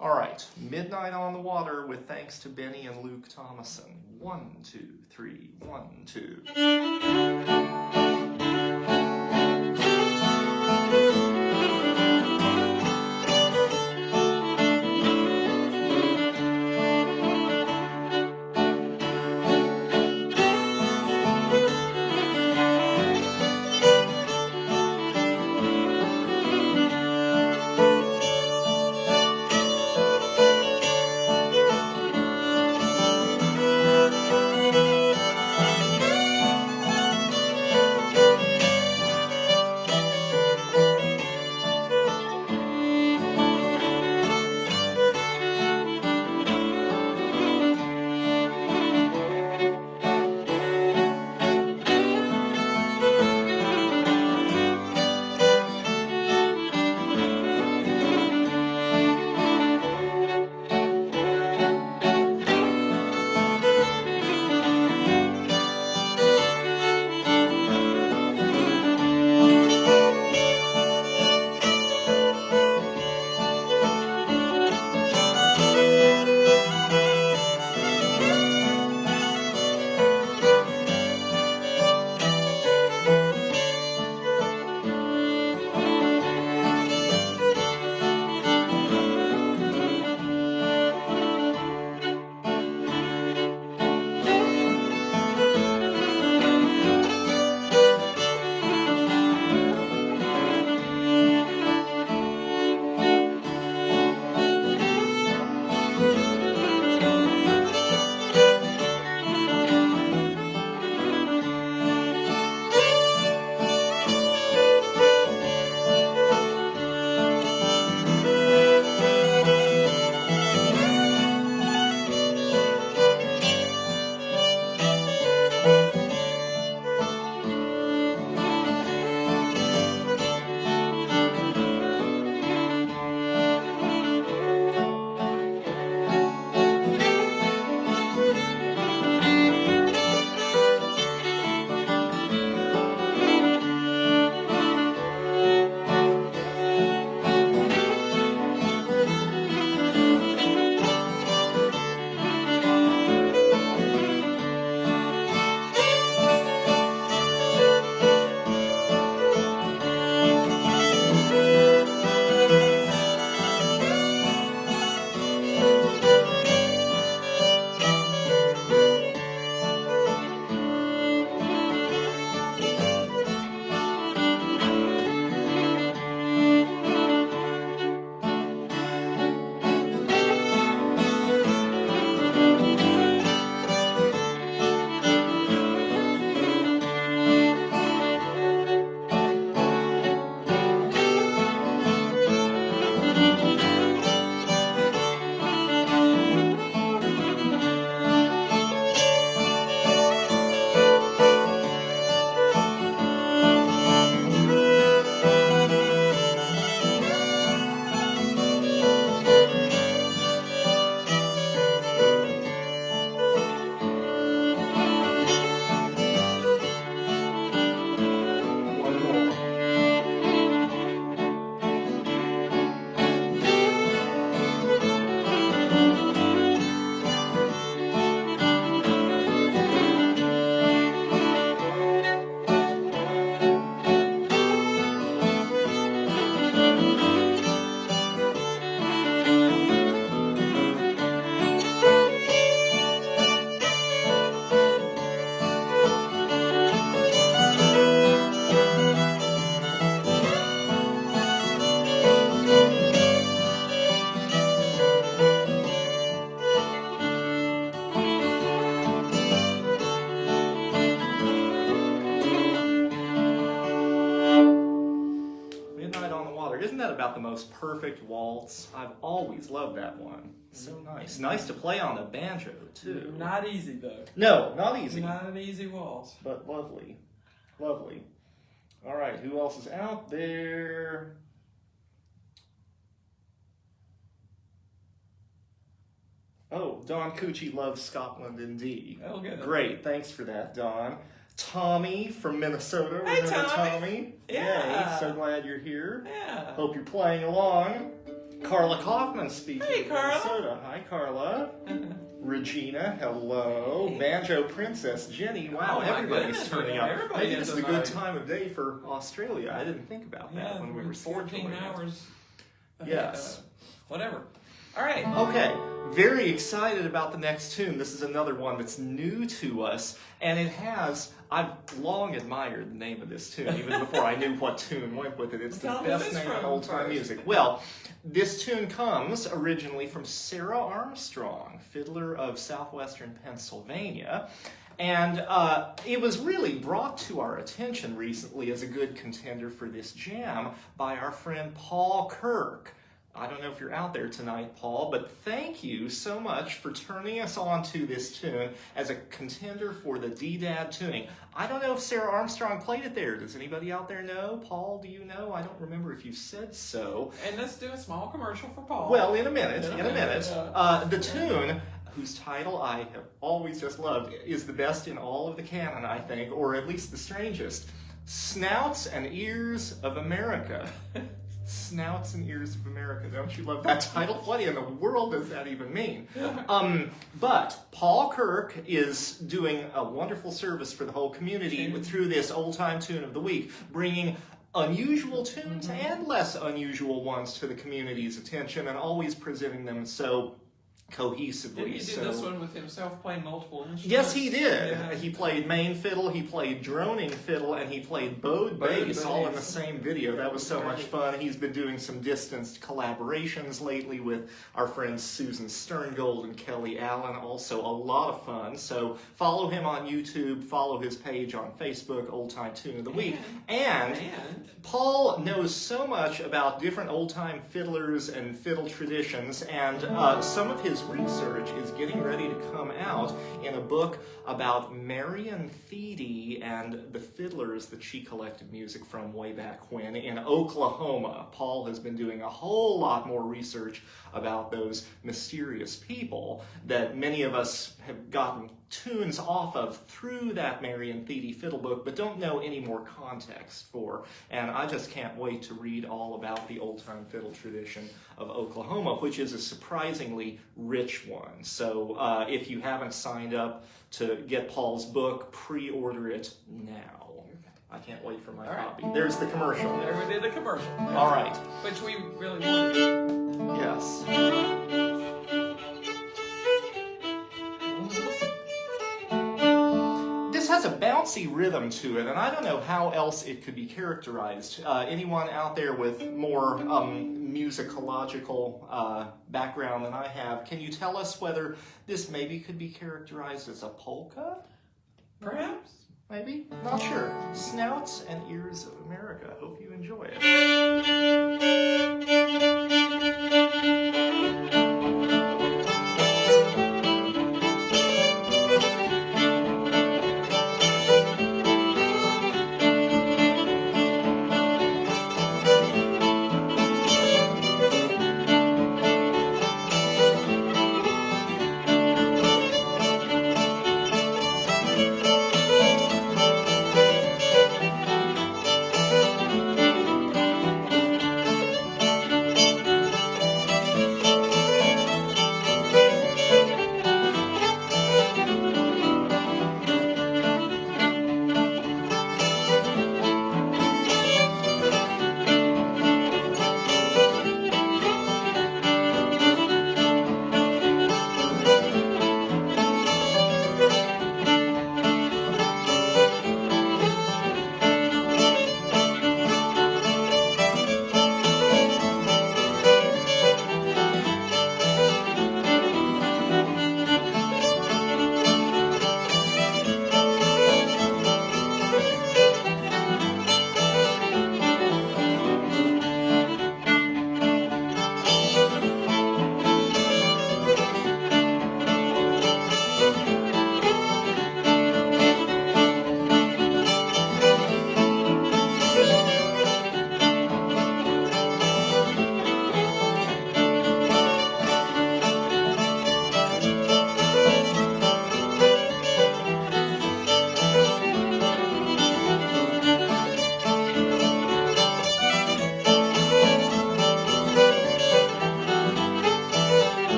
S1: All right, Midnight on the Water with thanks to Benny and Luke Thomason. 1, 2, 3, 1, 2.
S3: about the most perfect waltz. I've always loved that one. So nice. Nice to play on the banjo, too.
S2: Not easy, though.
S3: No, not easy.
S2: Not an easy waltz.
S3: But lovely. Lovely. All right, who else is out there? Oh, Don Cucci loves Scotland in D.
S2: Oh, good.
S3: Great, thanks for that, Don. Tommy from Minnesota.
S2: Hey,
S3: Remember
S2: Tommy. Yeah.
S3: Yay, so glad you're here.
S2: Yeah.
S3: Hope you're playing along. Carla Kaufman speaking
S2: Hey,
S3: of
S2: Carla.
S3: Minnesota. Hi, Carla. Regina, hello. Banjo Princess Jenny. Wow,
S2: Oh, my
S3: everybody's
S2: goodness,
S3: turning up.
S2: everybody
S3: Maybe
S2: is
S3: this is a
S2: tonight.
S3: good time of day for Australia. I didn't think about that
S2: Yeah,
S3: when we were
S2: 14
S3: scheduling it.
S2: hours.
S3: Yes.
S2: Whatever. All right.
S3: Okay, very excited about the next tune. This is another one that's new to us, and I've long admired the name of this tune, even before I knew what tune went with it. It's the
S2: Tell me
S3: best
S2: this
S3: name in
S2: from
S3: old-time
S2: first.
S3: music. Well, this tune comes originally from Sarah Armstrong, fiddler of southwestern Pennsylvania. And it was really brought to our attention recently as a good contender for this jam by our friend Paul Kirk. I don't know if you're out there tonight, Paul, but thank you so much for turning us on to this tune as a contender for the DDAD tuning. I don't know if Sarah Armstrong played it there. Does anybody out there know? Paul, do you know? I don't remember if you said so.
S2: And let's do a small commercial for Paul.
S3: Well, in a minute.
S2: Yeah.
S3: The tune, whose title I have always just loved, is the best in all of the canon, I think, or at least the strangest. Snouts and Ears of America. Snouts and Ears of America. Don't you love that title? What in the world does that even mean? But Paul Kirk is doing a wonderful service for the whole community through this Old Time Tune of the Week, bringing unusual tunes and less unusual ones to the community's attention and always presenting them so cohesively.
S2: Did he do this one with himself playing multiple instruments?
S3: Yes, he did.
S2: Yeah.
S3: He played main fiddle, he played droning fiddle, and he played bowed bass all in the same video. That was so much fun. He's been doing some distanced collaborations lately with our friends Susan Sterngold and Kelly Allen. Also a lot of fun. So follow him on YouTube, follow his page on Facebook, Old Time Tune of the Week. And Paul knows so much about different old-time fiddlers and fiddle traditions, and some of his research is getting ready to come out in a book about Marion Thiede and the fiddlers that she collected music from way back when in Oklahoma. Paul has been doing a whole lot more research about those mysterious people that many of us have gotten tunes off of through that Marion Thiede fiddle book, but don't know any more context for. And I just can't wait to read all about the old-time fiddle tradition of Oklahoma, which is a surprisingly rich one. So if you haven't signed up to get Paul's book, pre-order it now. I can't wait for my copy. There's the commercial.
S2: There we did the commercial.
S3: All right.
S2: Which we really wanted.
S3: Yes. This has a bouncy rhythm to it, and I don't know how else it could be characterized. Anyone out there with more musicological background than I have, can you tell us whether this maybe could be characterized as a polka?
S2: Perhaps.
S3: Maybe? Not sure. Snouts and Ears of America. Hope you enjoy it.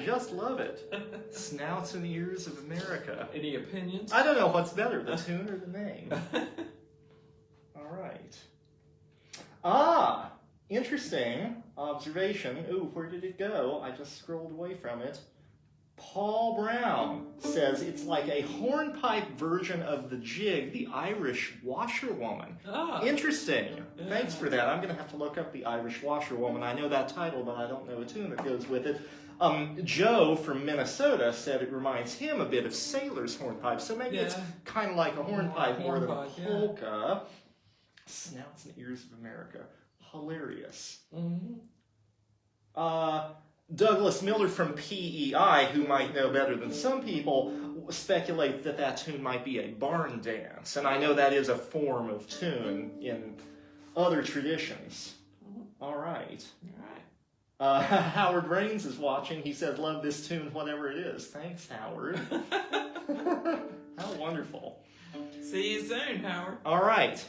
S1: just love it. Snouts and Ears of America.
S2: Any opinions?
S1: I don't know what's better, the tune or the name. All right. Ah, interesting observation. Ooh, where did it go? I just scrolled away from it. Paul Brown says it's like a hornpipe version of the jig, the Irish Washerwoman.
S2: Ah.
S1: Interesting. Thanks for that. I'm going to have to look up the Irish Washerwoman. I know that title, but I don't know a tune that goes with it. Joe from Minnesota said it reminds him a bit of sailor's hornpipe, so maybe it's kind of like a hornpipe more than a polka. Snouts and Ears of America. Hilarious. Douglas Miller from PEI, who might know better than some people, speculates that that tune might be a barn dance. And I know that is a form of tune in other traditions. All right. Howard Raines is watching. He said, love this tune, whatever it is. Thanks, Howard. How wonderful.
S2: See you soon, Howard.
S1: All right.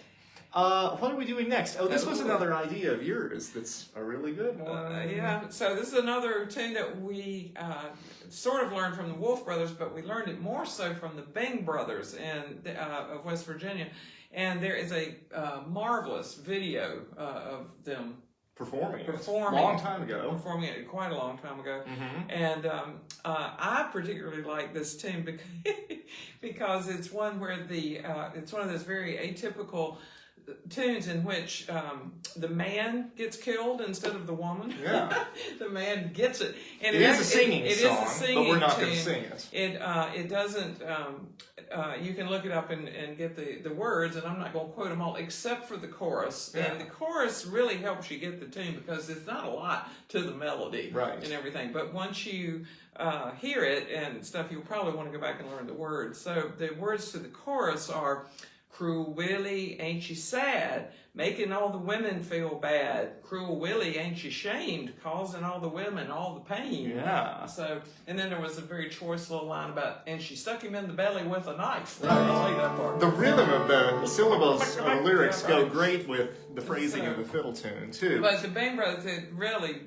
S1: What are we doing next? Oh, this was another idea of yours that's a really good one.
S2: Yeah, so this is another tune that we sort of learned from the Wolf Brothers, but we learned it more so from the Bing Brothers of West Virginia. And there is a marvelous video of them performing
S1: long time ago.
S2: Performing it quite a long time ago. And I particularly like this tune because it's one where it's one of those very atypical tunes in which the man gets killed instead of the woman.
S1: Yeah.
S2: The man gets it. And
S1: it is a singing song,
S2: is a singing
S1: but we're not
S2: tune.
S1: going to sing it.
S2: It doesn't, you can look it up and get the words, and I'm not going to quote them all, except for the chorus.
S1: Yeah.
S2: And the chorus really helps you get the tune because it's not a lot to the melody and everything. But once you hear it and stuff, you'll probably want to go back and learn the words. So the words to the chorus are, Cruel Willie, ain't you sad, making all the women feel bad. Cruel Willie, ain't you shamed, causing all the women all the pain.
S1: Yeah.
S2: So, and then there was a very choice little line about, and she stuck him in the belly with a knife.
S1: Right.
S2: I like that part.
S1: The rhythm of the syllables of the lyrics go great with the phrasing of the fiddle tune, too.
S2: But the Bing Brothers, it really,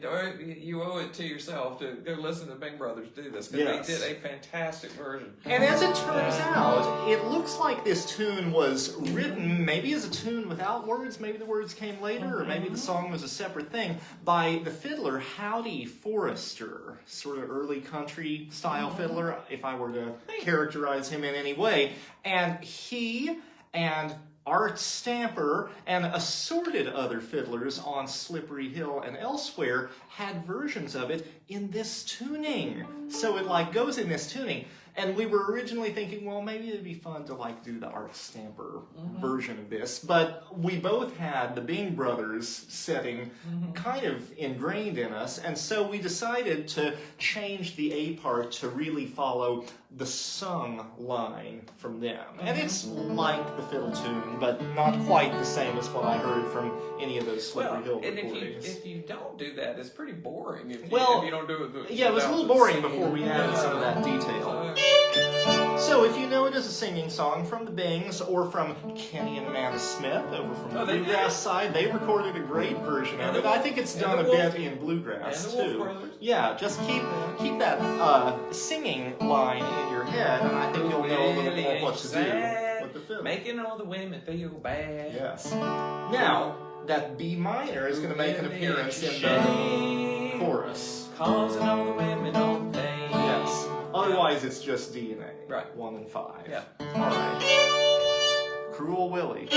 S2: you owe it to yourself to go listen to the Bing Brothers do this, because they did a fantastic version.
S1: And as it turns out, it looks like this tune was written maybe as a tune without words, maybe the words came later, or maybe the song was a separate thing, by the fiddler Howdy Forrester, sort of early country style fiddler, if I were to characterize him in any way. And he and Art Stamper and assorted other fiddlers on Slippery Hill and elsewhere had versions of it in this tuning. So it goes in this tuning. And we were originally thinking, well, maybe it'd be fun to do the Art Stamper version of this. But we both had the Bing Brothers setting kind of ingrained in us. And so we decided to change the A part to really follow the sung line from them. And it's like the fiddle tune, but not quite the same as what I heard from any of those Slippery Hill recordings.
S2: If you don't do that, it's pretty boring. If you don't do it.
S1: Yeah, it was a little boring before we added some of that detail. So if you know it as a singing song from the Bings or from Kenny and Amanda Smith over from the Bluegrass side, they recorded a great version of it. I think it's done a bit in Bluegrass too. Yeah, just keep that singing line in your head, and I think you'll know a little more what to do with the fiddle.
S2: Making all the women feel bad.
S1: Yes. Now, that B minor is going to make an appearance in the chorus.
S2: Causing all the women all the pain.
S1: Yes. Otherwise, it's just D and A.
S2: Right.
S1: 1 and 5.
S2: Yeah.
S1: All right. Cruel Willie.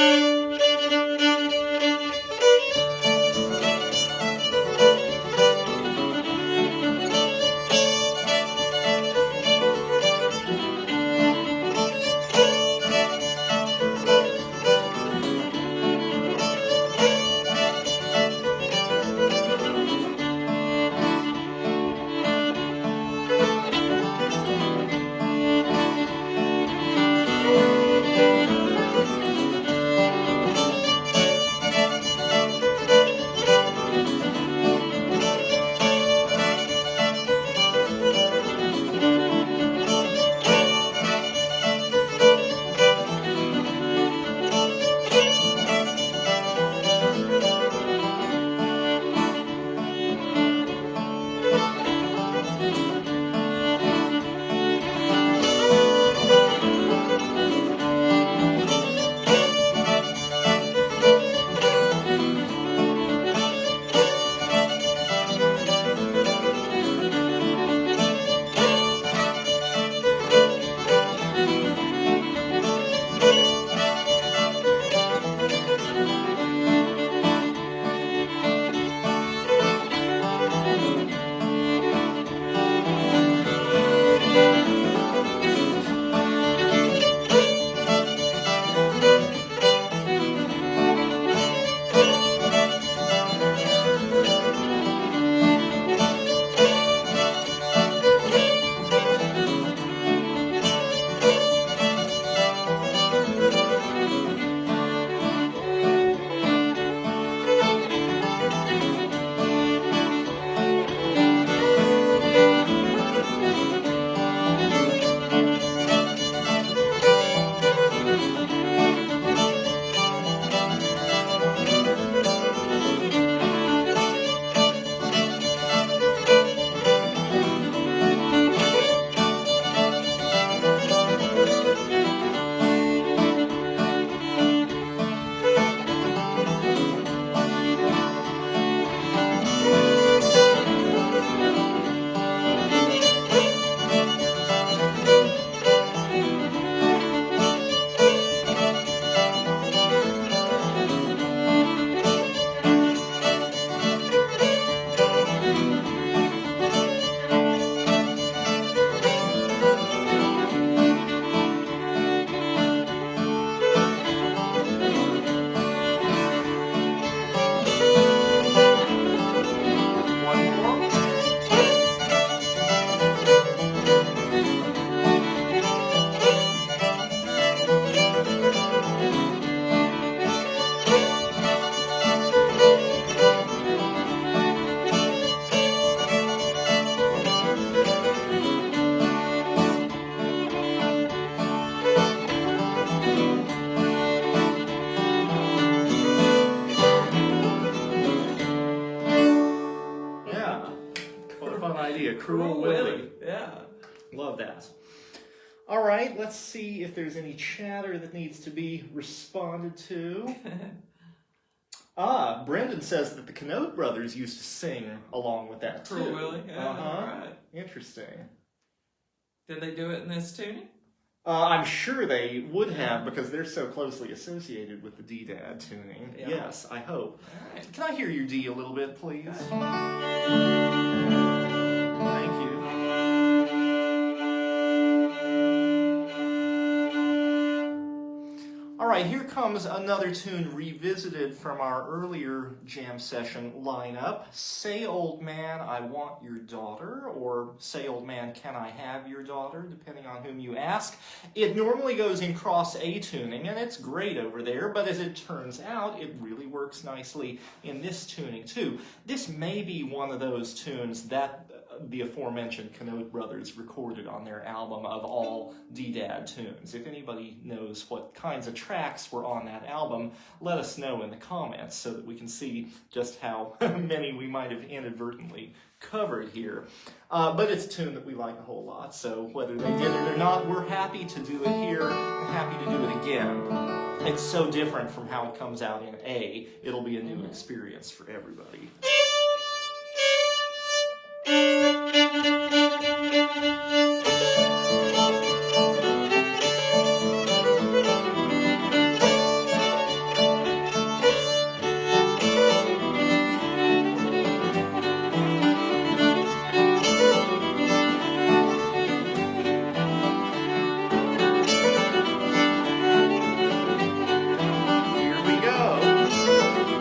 S3: idea. Cruel Willie.
S2: Yeah.
S3: Love that. All right, let's see if there's any chatter that needs to be responded to. Brendan says that the Canode brothers used to sing along with that too.
S2: Cruel Willie. Yeah,
S3: Uh-huh.
S2: right.
S3: Interesting.
S2: Did they do it in this tuning?
S3: I'm sure they would have because they're so closely associated with the DDAD tuning.
S2: Yeah.
S3: Yes, I hope.
S2: All right.
S3: Can I hear your D a little bit, please?
S2: Okay.
S3: Thank you. All right, here comes another tune revisited from our earlier jam session lineup. Say, Old Man, I Want Your Daughter, or Say, Old Man, Can I Have Your Daughter, depending on whom you ask. It normally goes in cross A tuning, and it's great over there, but as it turns out, it really works nicely in this tuning too. This may be one of those tunes that the aforementioned Canode brothers recorded on their album of all DDAD tunes. If anybody knows what kinds of tracks were on that album, let us know in the comments so that we can see just how many we might have inadvertently covered here. But it's a tune that we like a whole lot, so whether they did it or not, we're happy to do it here and happy to do it again. It's so different from how it comes out in A, it'll be a new experience for everybody. Here we go.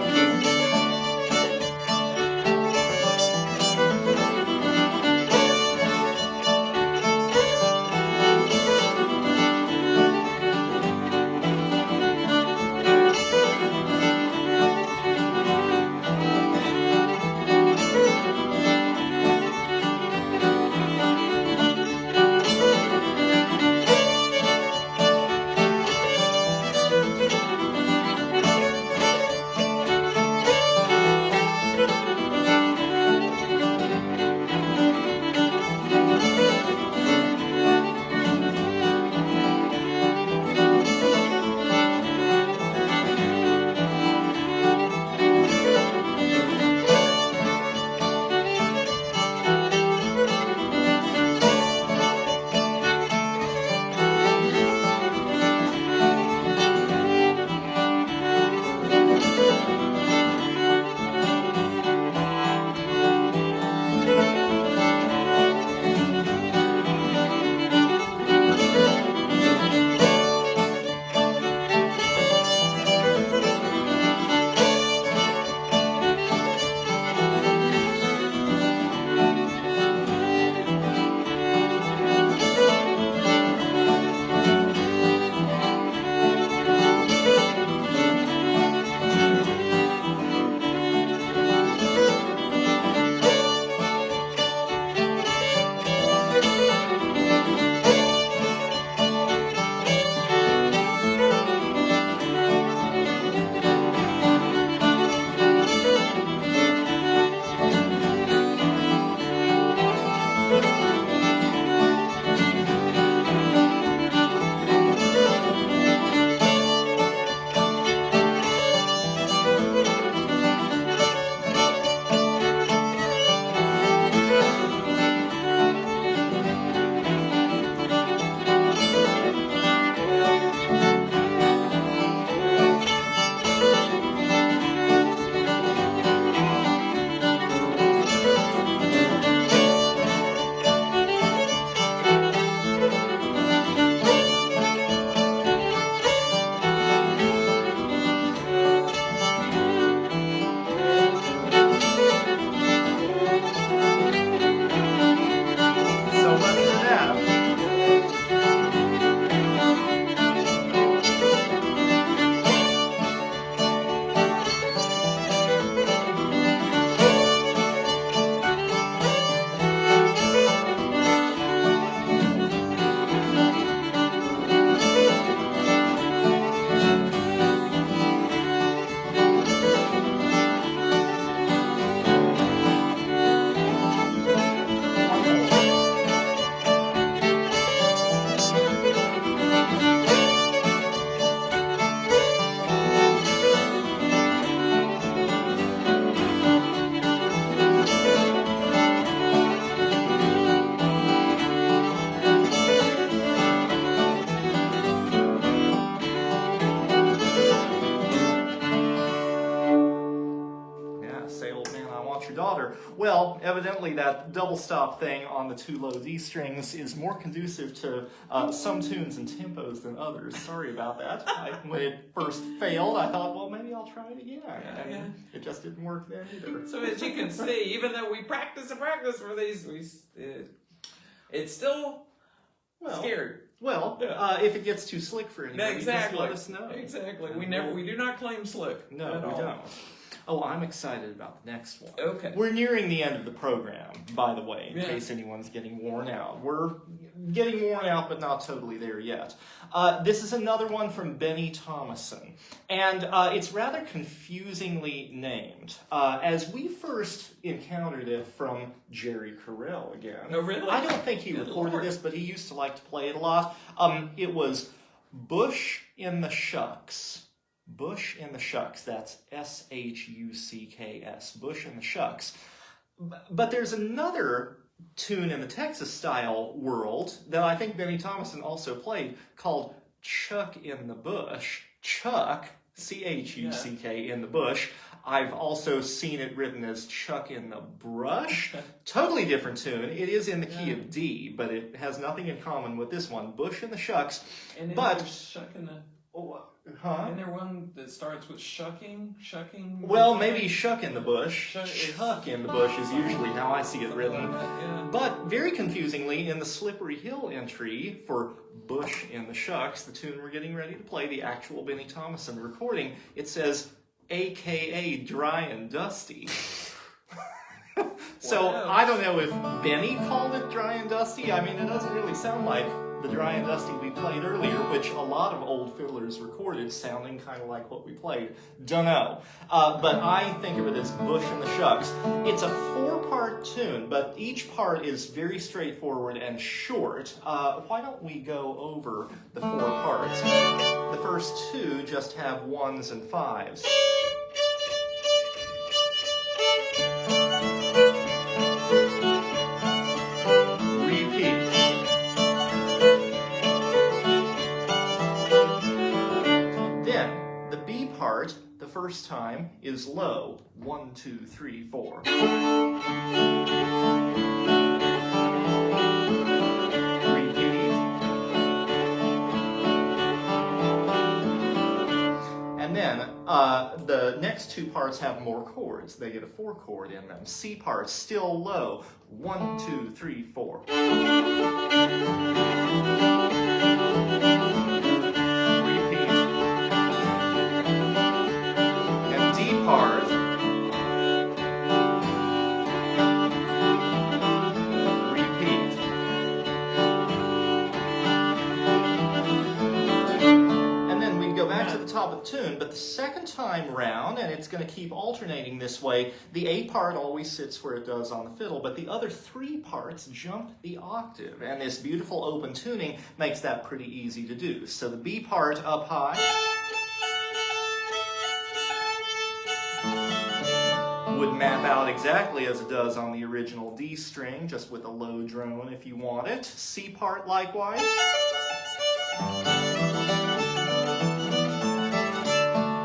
S1: want your daughter. Well, evidently that double stop thing on the two low D strings is more conducive to some tunes and tempos than others. Sorry about that. When it first failed, I thought, well, maybe I'll try it again. And it just didn't work then either.
S2: So as you can see, even though we practice for these, it's still scary.
S1: Well, if it gets too slick for anybody, just let us know.
S2: Exactly. We do not claim slick.
S1: No, we don't. Oh, I'm excited about the next one.
S2: Okay.
S1: We're nearing the end of the program, by the way, in case anyone's getting worn out. We're getting worn out, but not totally there yet. This is another one from Benny Thomason, and it's rather confusingly named. As we first encountered it from Jerry Jarrell again.
S2: Oh, really?
S1: I don't think he recorded this, but he used to like to play it a lot. It was Bush in the Shucks. Bush in the Shucks, that's S-H-U-C-K-S, Bush in the Shucks. But there's another tune in the Texas style world that I think Benny Thomason also played called Chuck in the Bush. Chuck, C-H-U-C-K, in the bush. I've also seen it written as Chuck in the Brush. Totally different tune. It is in the key of D, but it has nothing in common with this one, Bush in the Shucks.
S2: And then
S1: but
S2: there's Shuck in the...
S1: Huh?
S2: Isn't there one that starts with shucking?
S1: Well, maybe Shuck in the Bush. Shuck in the Bush is usually how I see it written. But very confusingly, in the Slippery Hill entry for Bush in the Shucks, the tune we're getting ready to play, the actual Benny Thomason recording, it says, AKA Dry and Dusty. So I don't know if Benny called it Dry and Dusty. I mean, it doesn't really sound like the Dry and Dusty we played earlier, which a lot of old fiddlers recorded sounding kind of like what we played. Dunno. But I think of it as Bush and the Shucks. It's a 4-part tune, but each part is very straightforward and short. Why don't we go over the 4 parts? The first 2 just have 1s and 5s. The first time is low. 1, 2, 3, 4. Repeat. And then the next 2 parts have more chords. They get a 4 chord in them. C part still low. 1, 2, 3, 4. Part. Repeat. And then we go back to the top of the tune, but the second time round, and it's going to keep alternating this way, the A part always sits where it does on the fiddle, but the other 3 parts jump the octave, and this beautiful open tuning makes that pretty easy to do. So the B part up high would map out exactly as it does on the original D string, just with a low drone if you want it. C part likewise.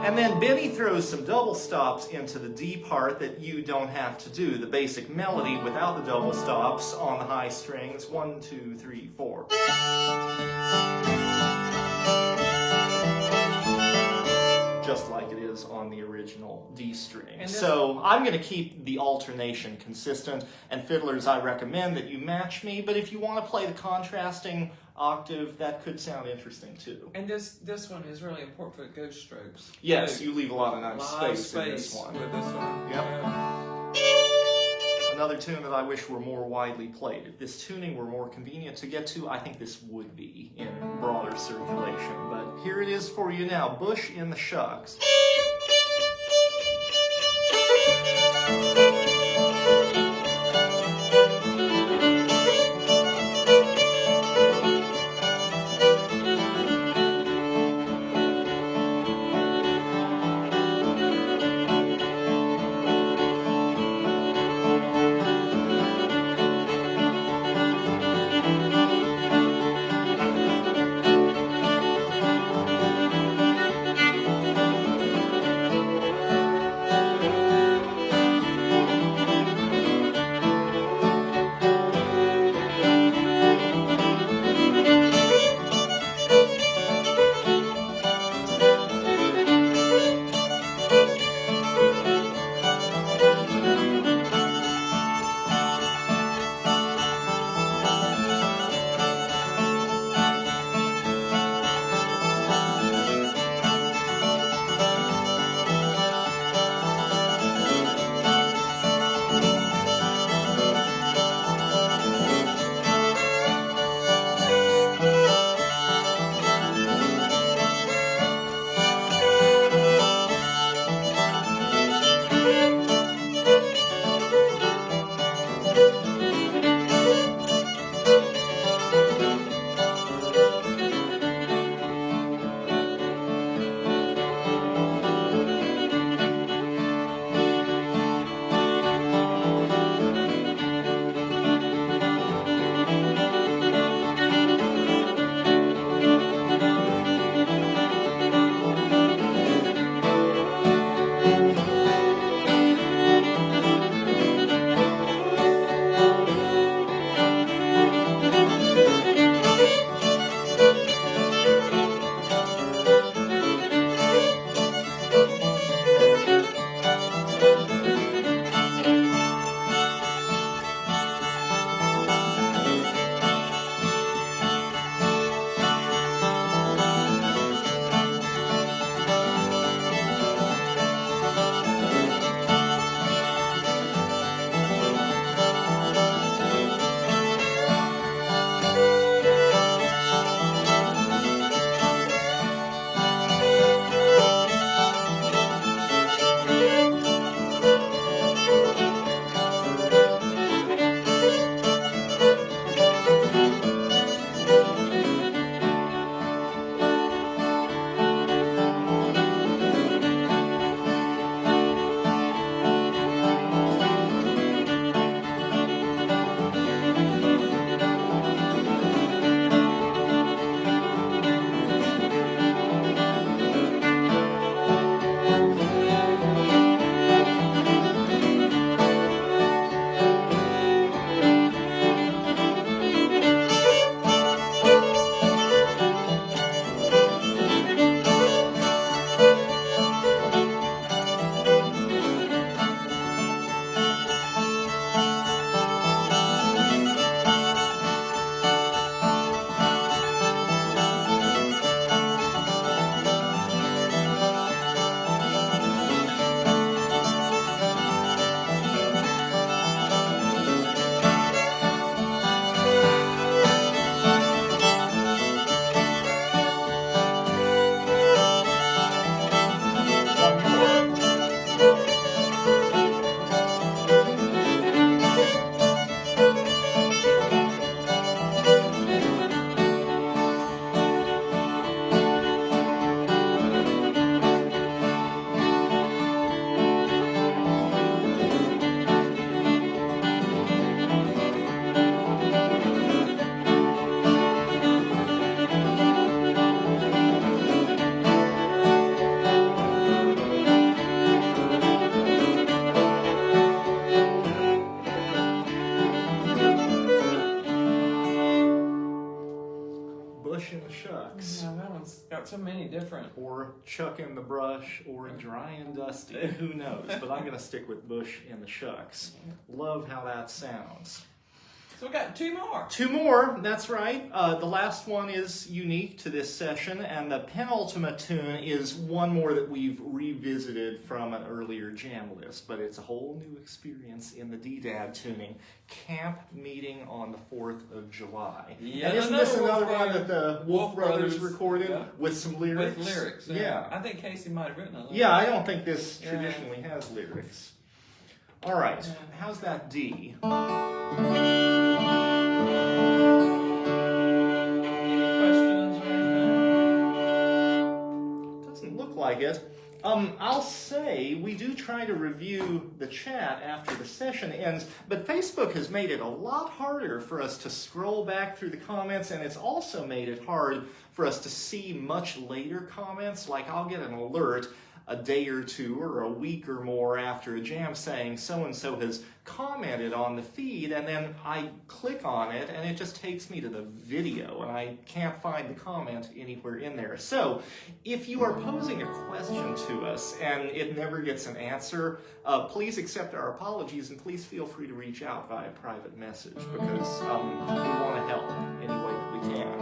S1: And then Benny throws some double stops into the D part that you don't have to do. The basic melody without the double stops on the high strings. 1, 2, 3, 4. Just like it is on the original D string. So I'm going to keep the alternation consistent, and fiddlers, I recommend that you match me, but if you want to play the contrasting octave, that could sound interesting too.
S2: And this one is really important for the ghost strokes.
S1: Yes,
S2: so
S1: you leave a lot of nice space in this one.
S2: With this one.
S1: Yep. Another tune that I wish were more widely played. If this tuning were more convenient to get to, I think this would be in broader circulation. But here it is for you now, Bush in the Shucks.
S2: got so many different.
S1: Or Chuck in the Brush, or Dry and Dusty. Who knows? But I'm going to stick with Bush in the Shucks. Love how that sounds.
S2: So we got 2 more.
S1: 2 more, that's right. The last one is unique to this session, and the penultimate tune is one more that we've revisited from an earlier jam list, but it's a whole new experience in the DDAD tuning. Camp Meeting on the 4th of July.
S2: Yeah,
S1: and isn't this another one that the Wolf Brothers recorded
S2: yeah.
S1: with some lyrics?
S2: With lyrics.
S1: Yeah.
S2: I think Casey might have written a lyric.
S1: Yeah, I don't think this traditionally has lyrics. All right, how's that D? Doesn't look like it. I'll say we do try to review the chat after the session ends, but Facebook has made it a lot harder for us to scroll back through the comments, and it's also made it hard for us to see much later comments. Like I'll get an alert a day or 2 or a week or more after a jam saying so-and-so has commented on the feed, and then I click on it and it just takes me to the video and I can't find the comment anywhere in there. So if you are posing a question to us and it never gets an answer, please accept our apologies and please feel free to reach out via private message because we want to help any way that we can.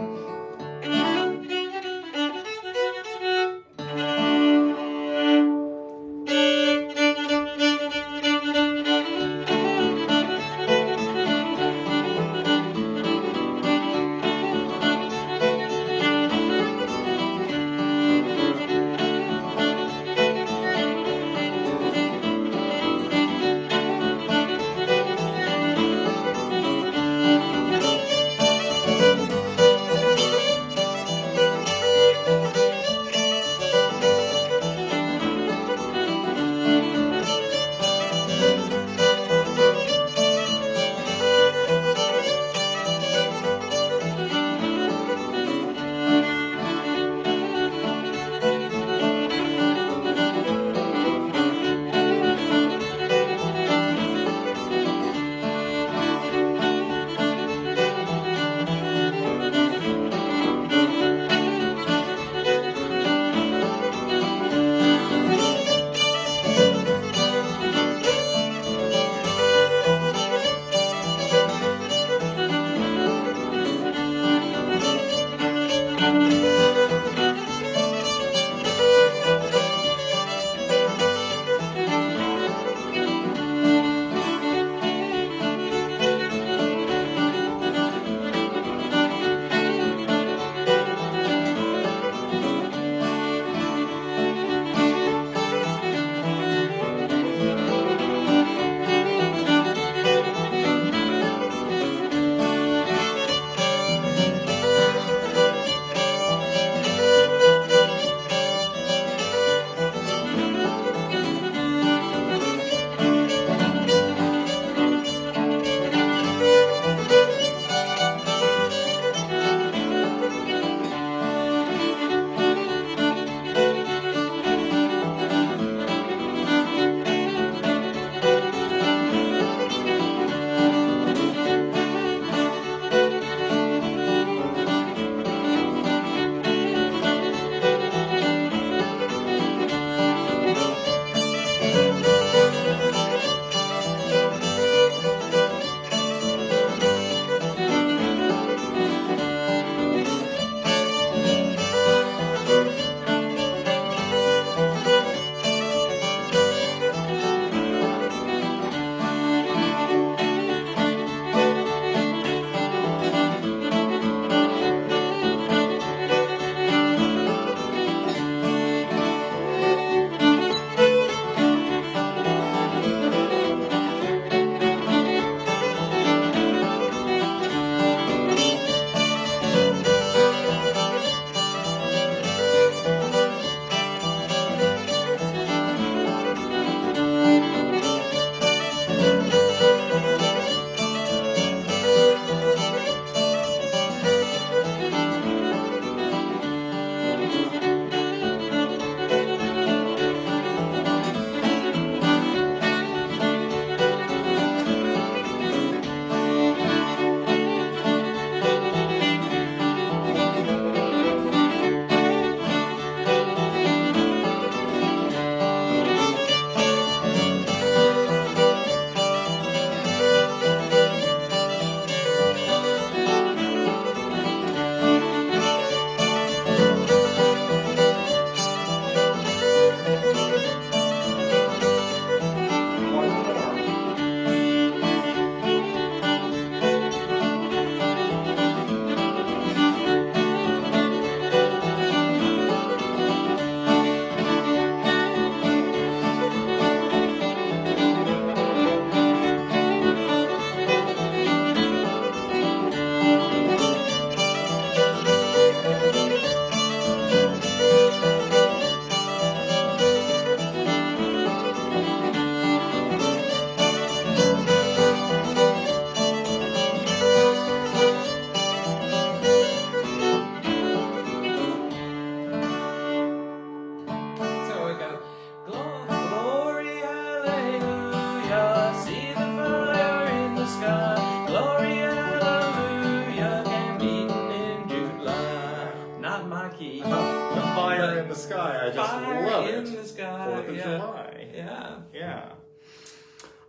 S1: I just
S2: Fire
S1: love it.
S2: in the sky.
S1: 4th of July.
S2: Yeah.
S1: Yeah.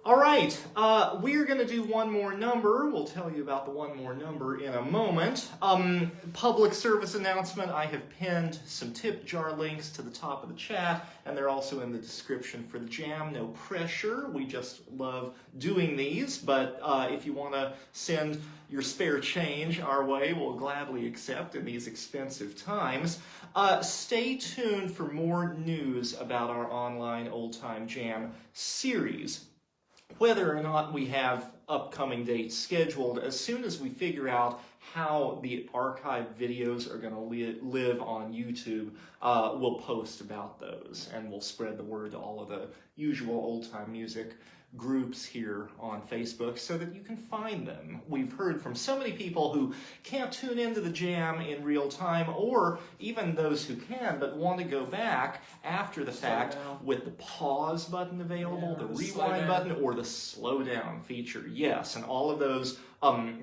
S1: All right, we're going to do one more number. We'll tell you about the one more number in a moment. Public service announcement. I have pinned some tip jar links to the top of the chat, and they're also in the description for the jam. No pressure. We just love doing these, but if you want to send your spare change our way, we'll gladly accept in these expensive times. Stay tuned for more news about our online Old Time Jam series. Whether or not we have upcoming dates scheduled, as soon as we figure out how the archived videos are going to live on YouTube, we'll post about those, and we'll spread the word to all of the usual old-time music groups here on Facebook so that you can find them. We've heard from so many people who can't tune into the jam in real time, or even those who can but want to go back after the fact with the pause button available, the rewind button, or the slow down feature. Yes, and all of those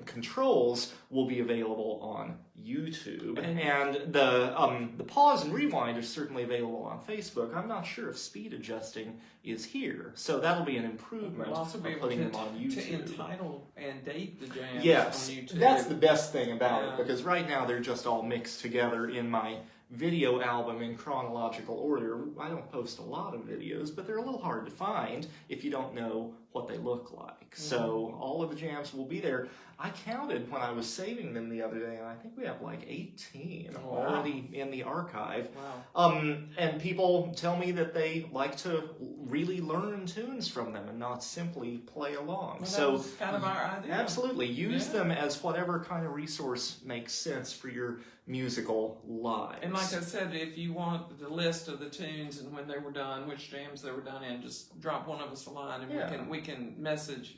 S1: controls will be available on YouTube, and the pause and rewind are certainly available on Facebook. I'm not sure if speed adjusting is here, so that'll be an improvement.
S2: We'll also be able
S3: putting them on YouTube.
S2: to entitle and date the jams
S1: Yes,
S2: on YouTube.
S1: that's the best thing about it, because right now they're just all mixed together in my video album in chronological order. I don't post a lot of videos, but they're a little hard to find if you don't know what they look like. So all of the jams will be there. I counted when I was saving them the other day, and I think we have like 18 already in the archive. And people tell me that they like to really learn tunes from them and not simply play along.
S2: Well,
S1: so
S2: that was kind of our idea.
S1: Absolutely. Use them as whatever kind of resource makes sense for your musical lives.
S2: And like I said, if you want the list of the tunes and when they were done, which jams they were done in, just drop one of us a line, and we can message.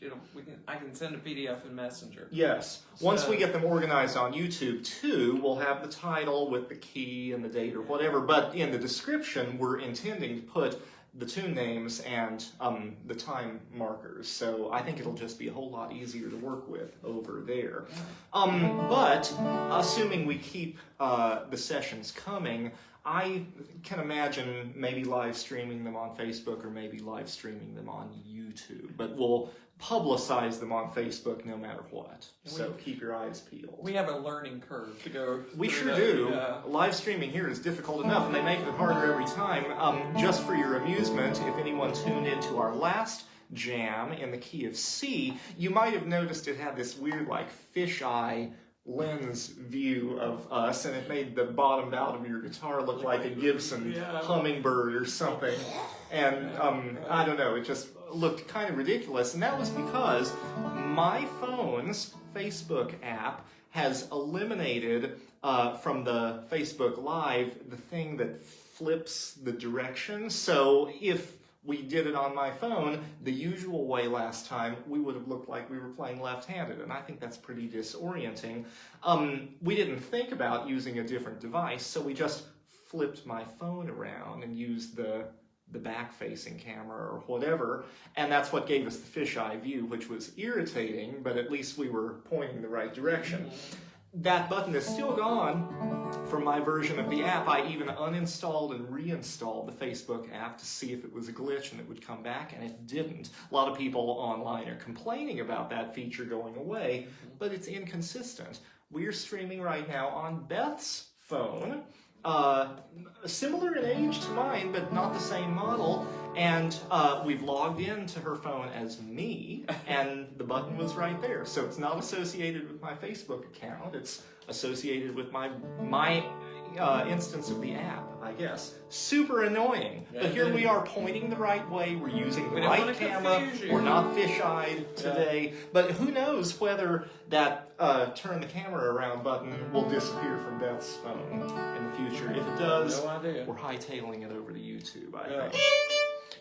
S2: I can send a PDF in Messenger.
S1: Yes. Once we get them organized on YouTube too, we'll have the title with the key and the date or whatever. But in the description, we're intending to put the tune names and the time markers. So I think it'll just be a whole lot easier to work with over there. But assuming we keep the sessions coming, I can imagine maybe live streaming them on Facebook or maybe live streaming them on YouTube. But we'll publicize them on Facebook no matter what. So keep your eyes peeled.
S2: We have a learning curve to go.
S1: We sure do. Live streaming here is difficult enough, and they make it harder every time. Just for your amusement, if anyone tuned into our last jam in the key of C, you might have noticed it had this weird, like, fisheye lens view of us, and it made the bottom out of your guitar look like a Gibson hummingbird or something. And I don't know, it just looked kind of ridiculous. And that was because my phone's Facebook app has eliminated from the Facebook Live the thing that flips the direction. So if we did it on my phone the usual way last time, we would have looked like we were playing left-handed, and I think that's pretty disorienting. We didn't think about using a different device, so we just flipped my phone around and used the back-facing camera or whatever, and that's what gave us the fisheye view, which was irritating, but at least we were pointing the right direction. That button is still gone from my version of the app. I even uninstalled and reinstalled the Facebook app to see if it was a glitch and it would come back, and it didn't. A lot of people online are complaining about that feature going away, but it's inconsistent. We're streaming right now on Beth's phone, similar in age to mine, but not the same model, and we've logged into her phone as me, and the button was right there. So it's not associated with my Facebook account, it's associated with my instance of the app, I guess. Super annoying. But here we are pointing the right way, we're using the right camera, we're not fish-eyed today, but who knows whether that turn the camera around button will disappear from Beth's phone in the future. If it does, we're hightailing it over to YouTube, I think.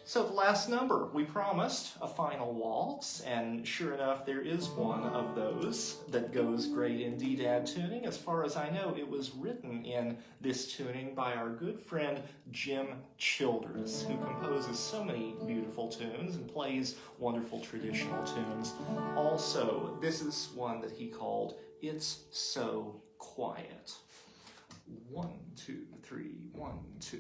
S1: So the last number, we promised a final waltz, and sure enough, there is one of those that goes great in DDAD tuning. As far as I know, it was written in this tuning by our good friend Jim Childress, who composes so many beautiful tunes and plays wonderful traditional tunes. Also, this is one that he called It's So Quiet.
S3: 1, 2, 3, 1, 2.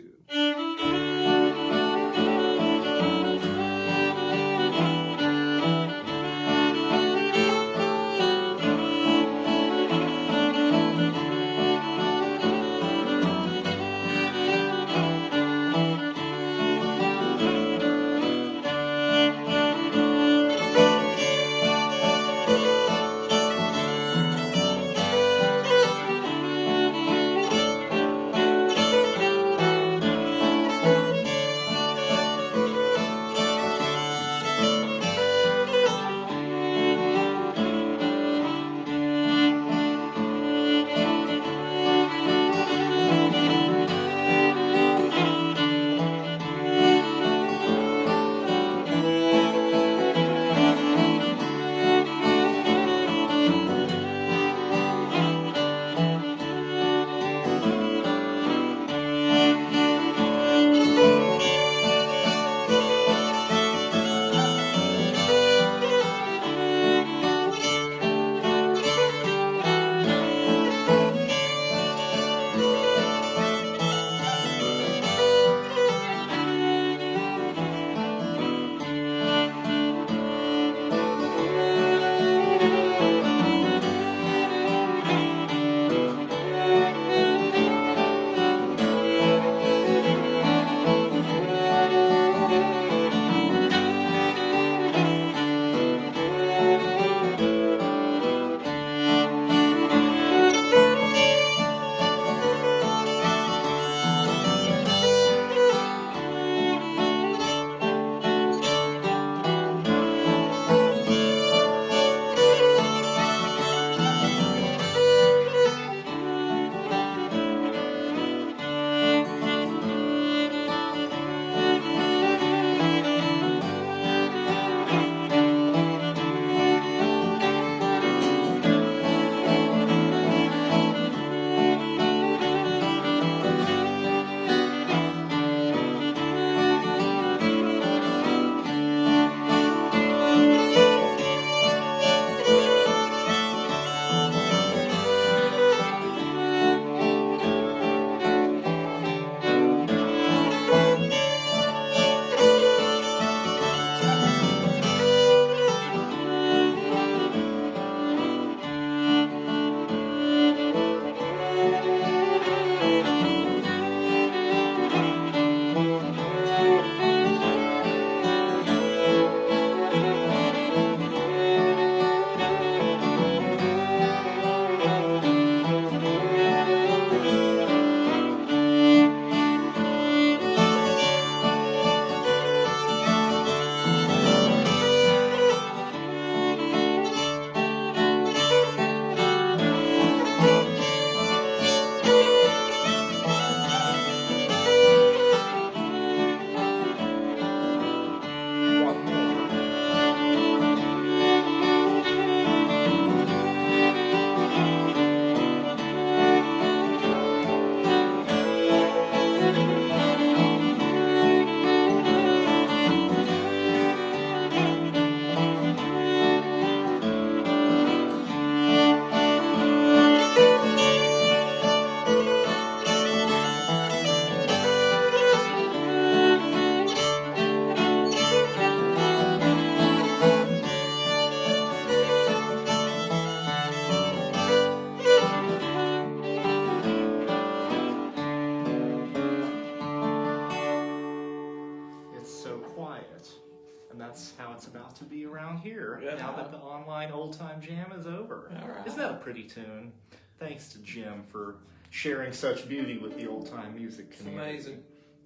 S3: that's how it's about to be around here now that the online old time jam is over.
S2: All right.
S3: Isn't that a pretty tune? Thanks to Jim for sharing such beauty with the old time music community.
S2: It's amazing.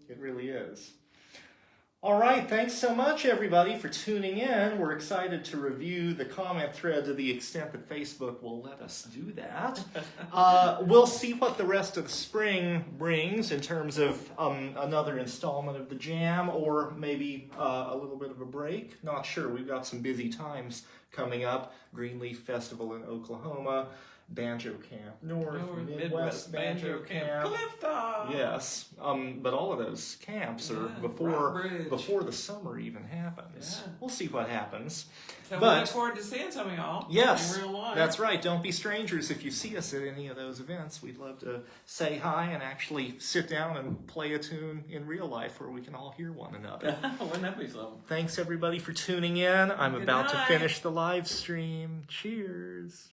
S3: It really is. All right, thanks so much, everybody, for tuning in. We're excited to review the comment thread to the extent that Facebook will let us do that. We'll see what the rest of the spring brings in terms of another installment of the Jam, or maybe a little bit of a break. Not sure. We've got some busy times coming up. Greenleaf Festival in Oklahoma, Banjo Camp North,
S2: Midwest
S3: Midwest Banjo Camp.
S2: Clifton.
S3: Yes, but all of those camps are
S2: Yeah,
S3: before the summer even happens.
S2: Yeah.
S3: We'll see what happens.
S2: So we
S3: But-
S2: look forward to seeing some of y'all
S3: Yes,
S2: in real life.
S3: that's right. Don't be strangers. If you see us at any of those events, we'd love to say hi and actually sit down and play a tune in real life where we can all hear one another.
S2: Wouldn't that be something?
S3: Thanks everybody for tuning in. I'm
S2: Good
S3: about to
S2: night.
S3: finish the live stream. Cheers.